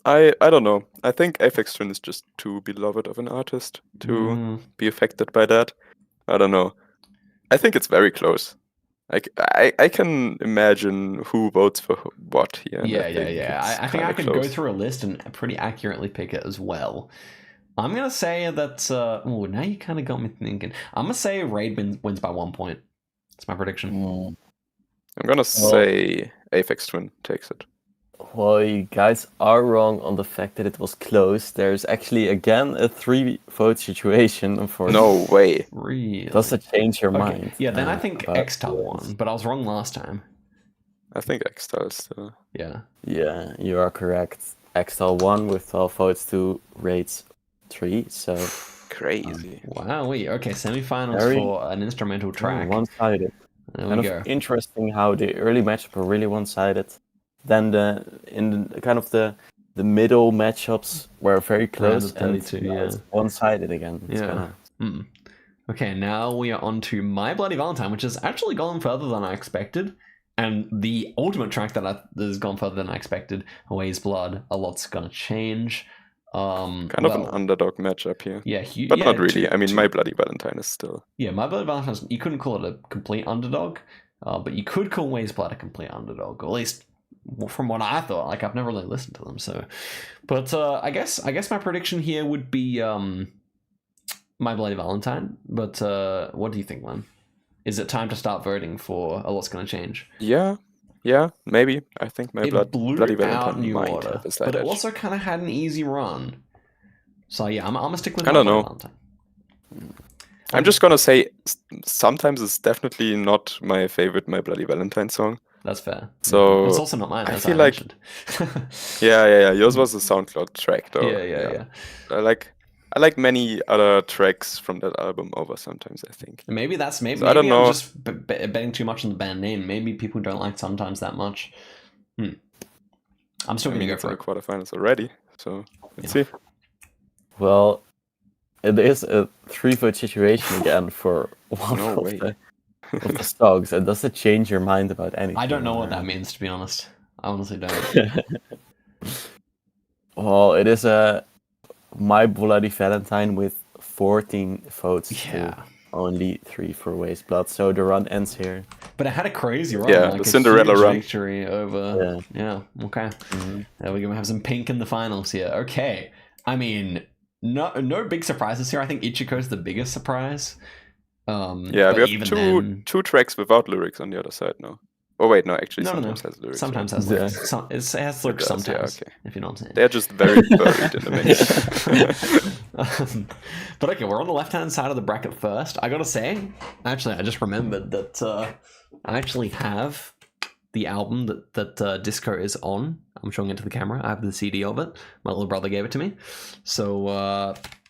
I don't know. I think Aphex Twin is just too beloved of an artist to be affected by that. I don't know. I think it's very close. Like I can imagine who votes for what here. Yeah. I think I could go through a list and pretty accurately pick it as well. I'm gonna say that. Now you kind of got me thinking. I'm gonna say Raid wins by 1 point. That's my prediction. I'm gonna say Aphex Twin takes it. Well, you guys are wrong on the fact that it was close. There's actually again a 3-vote situation. Unfortunately. No way. Really? Does it change your mind? Yeah, then I think Xtal won, but I was wrong last time. I think Xtal is still. Yeah. Yeah, you are correct. Xtal won with 12 votes to Raid's 3. So crazy. Wow. Okay. Semifinals for an instrumental track. One-sided. There Kind we of go. interesting how the early matchups were really one-sided. Then the middle matchups were very close and it's one-sided again. Okay, now we are on to My Bloody Valentine, which has actually gone further than I expected. And the ultimate track that has gone further than I expected, Away's Blood, A Lot's Gonna Change. Kind of an underdog matchup here. Yeah, but not really. I mean, My Bloody Valentine is still... Yeah, My Bloody Valentine, you couldn't call it a complete underdog, but you could call Away's Blood a complete underdog, or at least... from what I thought. Like, I've never really listened to them, so... But I guess my prediction here would be My Bloody Valentine. But what do you think, Len? Is it time to start voting for A Lot's Gonna Change? Yeah, maybe. I think My Bloody Valentine might have a slight but it edge. also kind of had an easy run. So yeah, I'm gonna stick with I My don't Bloody know. Valentine. I'm just gonna say, sometimes it's definitely not my favorite My Bloody Valentine song. That's fair. So It's also not mine, I as feel I like mentioned. yeah. Yours was a SoundCloud track, though. Yeah. I like many other tracks from that album over sometimes, I think. Maybe that's So maybe I don't know. I'm just betting too much on the band name. Maybe people don't like Sometimes that much. I'm still gonna go it's for in it. the quarterfinals already, so let's see. Well, it is a 3-vote situation again for one No of way. the songs. And does it change your mind about anything? I don't know what that means, to be honest. I honestly don't. Well, it is a My Bloody Valentine with 14 votes. Yeah. To only 3 for Away's Blood. So the run ends here. But it had a crazy run. Yeah, like the a Cinderella huge run. victory over. Yeah. Okay. There we go. We have some pink in the finals here. Okay. I mean, no big surprises here. I think Ichiko's the biggest surprise. Yeah, but we even have then- two tracks without lyrics on the other side now. Oh wait, no, actually No. sometimes has lyrics. Sometimes yeah. has lyrics. It has lyrics does, yeah, sometimes. okay. If you know what I'm saying. They're just very buried in the mix. But okay, we're on the left-hand side of the bracket first. I gotta say, actually, I just remembered that I actually have the album that Disco is on. I'm showing it to the camera. I have the CD of it. My little brother gave it to me. So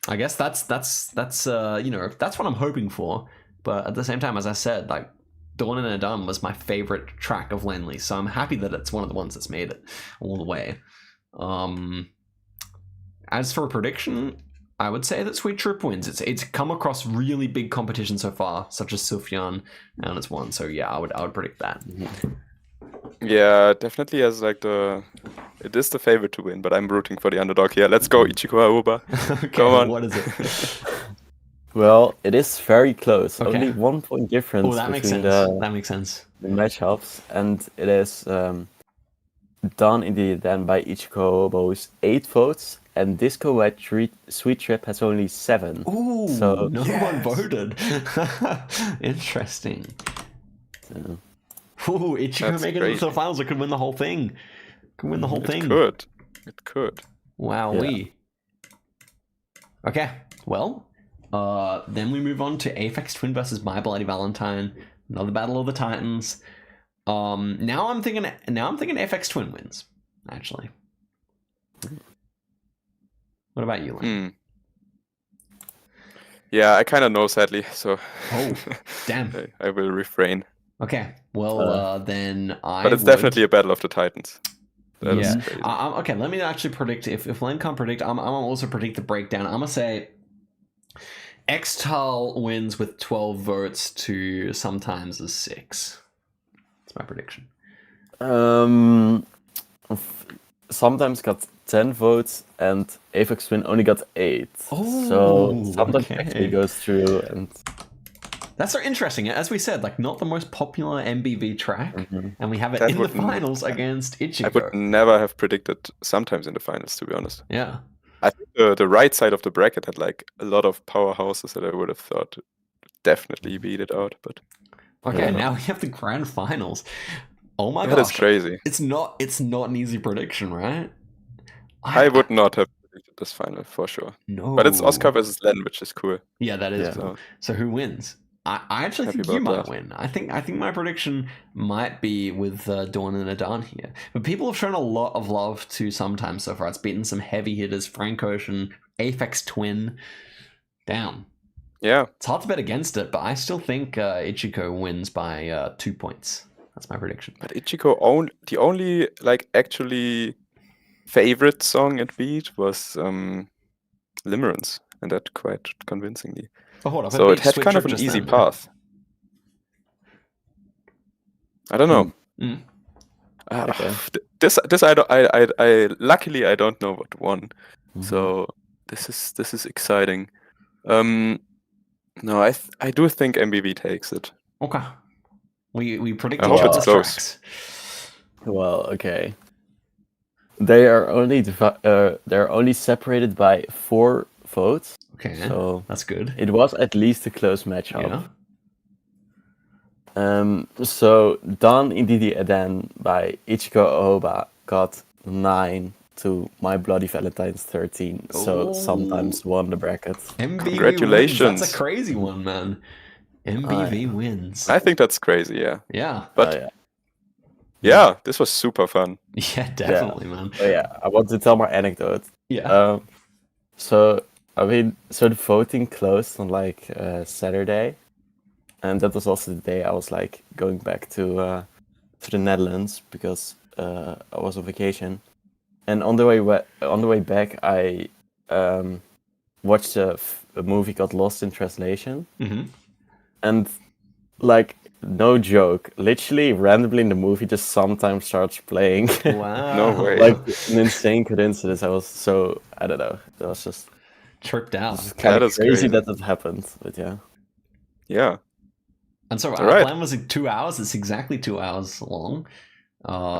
I guess that's that's what I'm hoping for. But at the same time, as I said, like, Dawn in a Dum was my favorite track of Lennli, so I'm happy that it's one of the ones that's made it all the way. As for a prediction, I would say that Sweet Trip wins. It's come across really big competition so far, such as Sufjan, and it's won. So yeah, I would predict that. Yeah, definitely as like it is the favorite to win, but I'm rooting for the underdog here. Let's go, Ichiko Aoba. Okay, Come on. what is it? Well, it is very close. Okay. Only 1 point difference Oh, that makes between sense. That makes sense. the matchups. And it is Done Indeed Then by Ichiko Obo's 8 votes, and Disco Wet Sweet Trip has only 7. Ooh, so no one voted. Interesting. Yeah. Ooh, Ichiko That's making it crazy. to the finals. It could win the whole thing. Could win the whole thing. It could. Wowee. Okay, well, then we move on to Aphex Twin versus My Bloody Valentine. Another battle of the Titans. Now I'm thinking Aphex Twin wins. Actually, what about you, Len? Yeah, I kind of know, sadly. So. Oh, damn. I will refrain. Okay, well, then But it's definitely a battle of the Titans. That is crazy. Okay, let me actually predict. If Len can't predict, I'm also predict the breakdown. I'm gonna say Xtal wins with 12 votes to sometimes a 6. That's my prediction. Sometimes got 10 votes, and Aphex Twin only got 8. Oh, so sometimes okay. actually goes through, and that's so interesting. As we said, like not the most popular MBV track, and we have it in the finals against Ichiko. I would never have predicted sometimes in the finals, to be honest. Yeah. I think the right side of the bracket had like a lot of powerhouses that I would have thought definitely beat it out. But okay, now we have the grand finals. Oh my gosh, that's crazy. It's not an easy prediction, right? I would not have predicted this final for sure. No, but it's Oscar versus Lenn, which is cool. Yeah, that is cool. So who wins? I actually think you might win. I think my prediction might be with Dawn and Adan here. But people have shown a lot of love to Sometimes so far. It's beaten some heavy hitters, Frank Ocean, Aphex Twin, down. Yeah. It's hard to bet against it, but I still think Ichiko wins by 2 points. That's my prediction. But Ichiko, the only like actually favorite song it beat was Limerence, and that quite convincingly. Oh, hold on. So it had kind of an easy path. I don't know. This I luckily I don't know what won. So this is exciting. No, I do think MBV takes it. Okay. We predict I hope it's close. Tracks. Well, okay. They are only separated by 4 votes. Okay, so that's good. It was at least a close matchup. Yeah. So Done Indeed Then by Ichiko Oba got 9 to My Bloody Valentine's 13. So Sometimes won the bracket. MBV Congratulations. Wins. That's a crazy one, man. MBV wins. I think that's crazy, yeah. Yeah. But yeah, this was super fun. Yeah, definitely, man. Oh, yeah, I want to tell my anecdote. Yeah. So the voting closed on like Saturday, and that was also the day I was like going back to the Netherlands because I was on vacation. And on the way back, I watched a movie called Lost in Translation, and like no joke, literally randomly in the movie just Sometimes starts playing. Wow. No way. Like an insane coincidence. I was so I don't know. It was just tripped out. It's kind of crazy that happened, but yeah. Yeah. And so our plan was like 2 hours. It's exactly 2 hours long.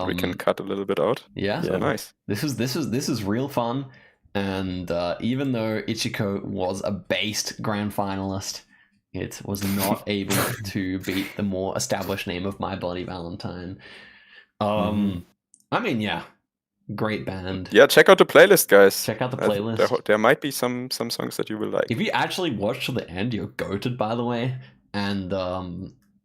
We can cut a little bit out. Yeah. So nice. This is real fun. And even though Ichiko was a based grand finalist, it was not able to beat the more established name of My Bloody Valentine. I mean, yeah. Great band. Yeah, check out the playlist, guys. Check out the playlist. There might be some songs that you will like. If you actually watch to the end, you're goated, by the way. And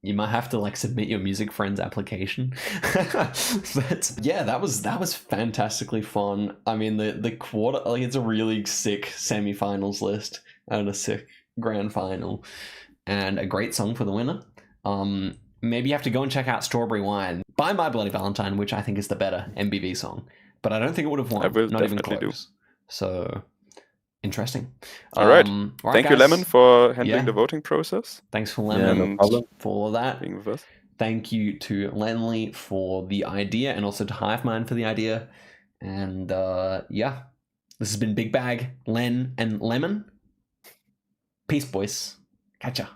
you might have to like submit your music friends application. But yeah, that was fantastically fun. I mean, the quarter, like, it's a really sick semifinals list and a sick grand final, and a great song for the winner. Maybe you have to go and check out Strawberry Wine by My Bloody Valentine, which I think is the better MBV song. But I don't think it would have won. I will not even definitely close. So interesting. All right. Thank you, Lemon, for handling the voting process. Thanks for Lemon for all of that. Being with us. Thank you to Lennli for the idea, and also to Hivemind for the idea. And yeah, this has been Big Bag, Len, and Lemon. Peace, boys. Catch ya.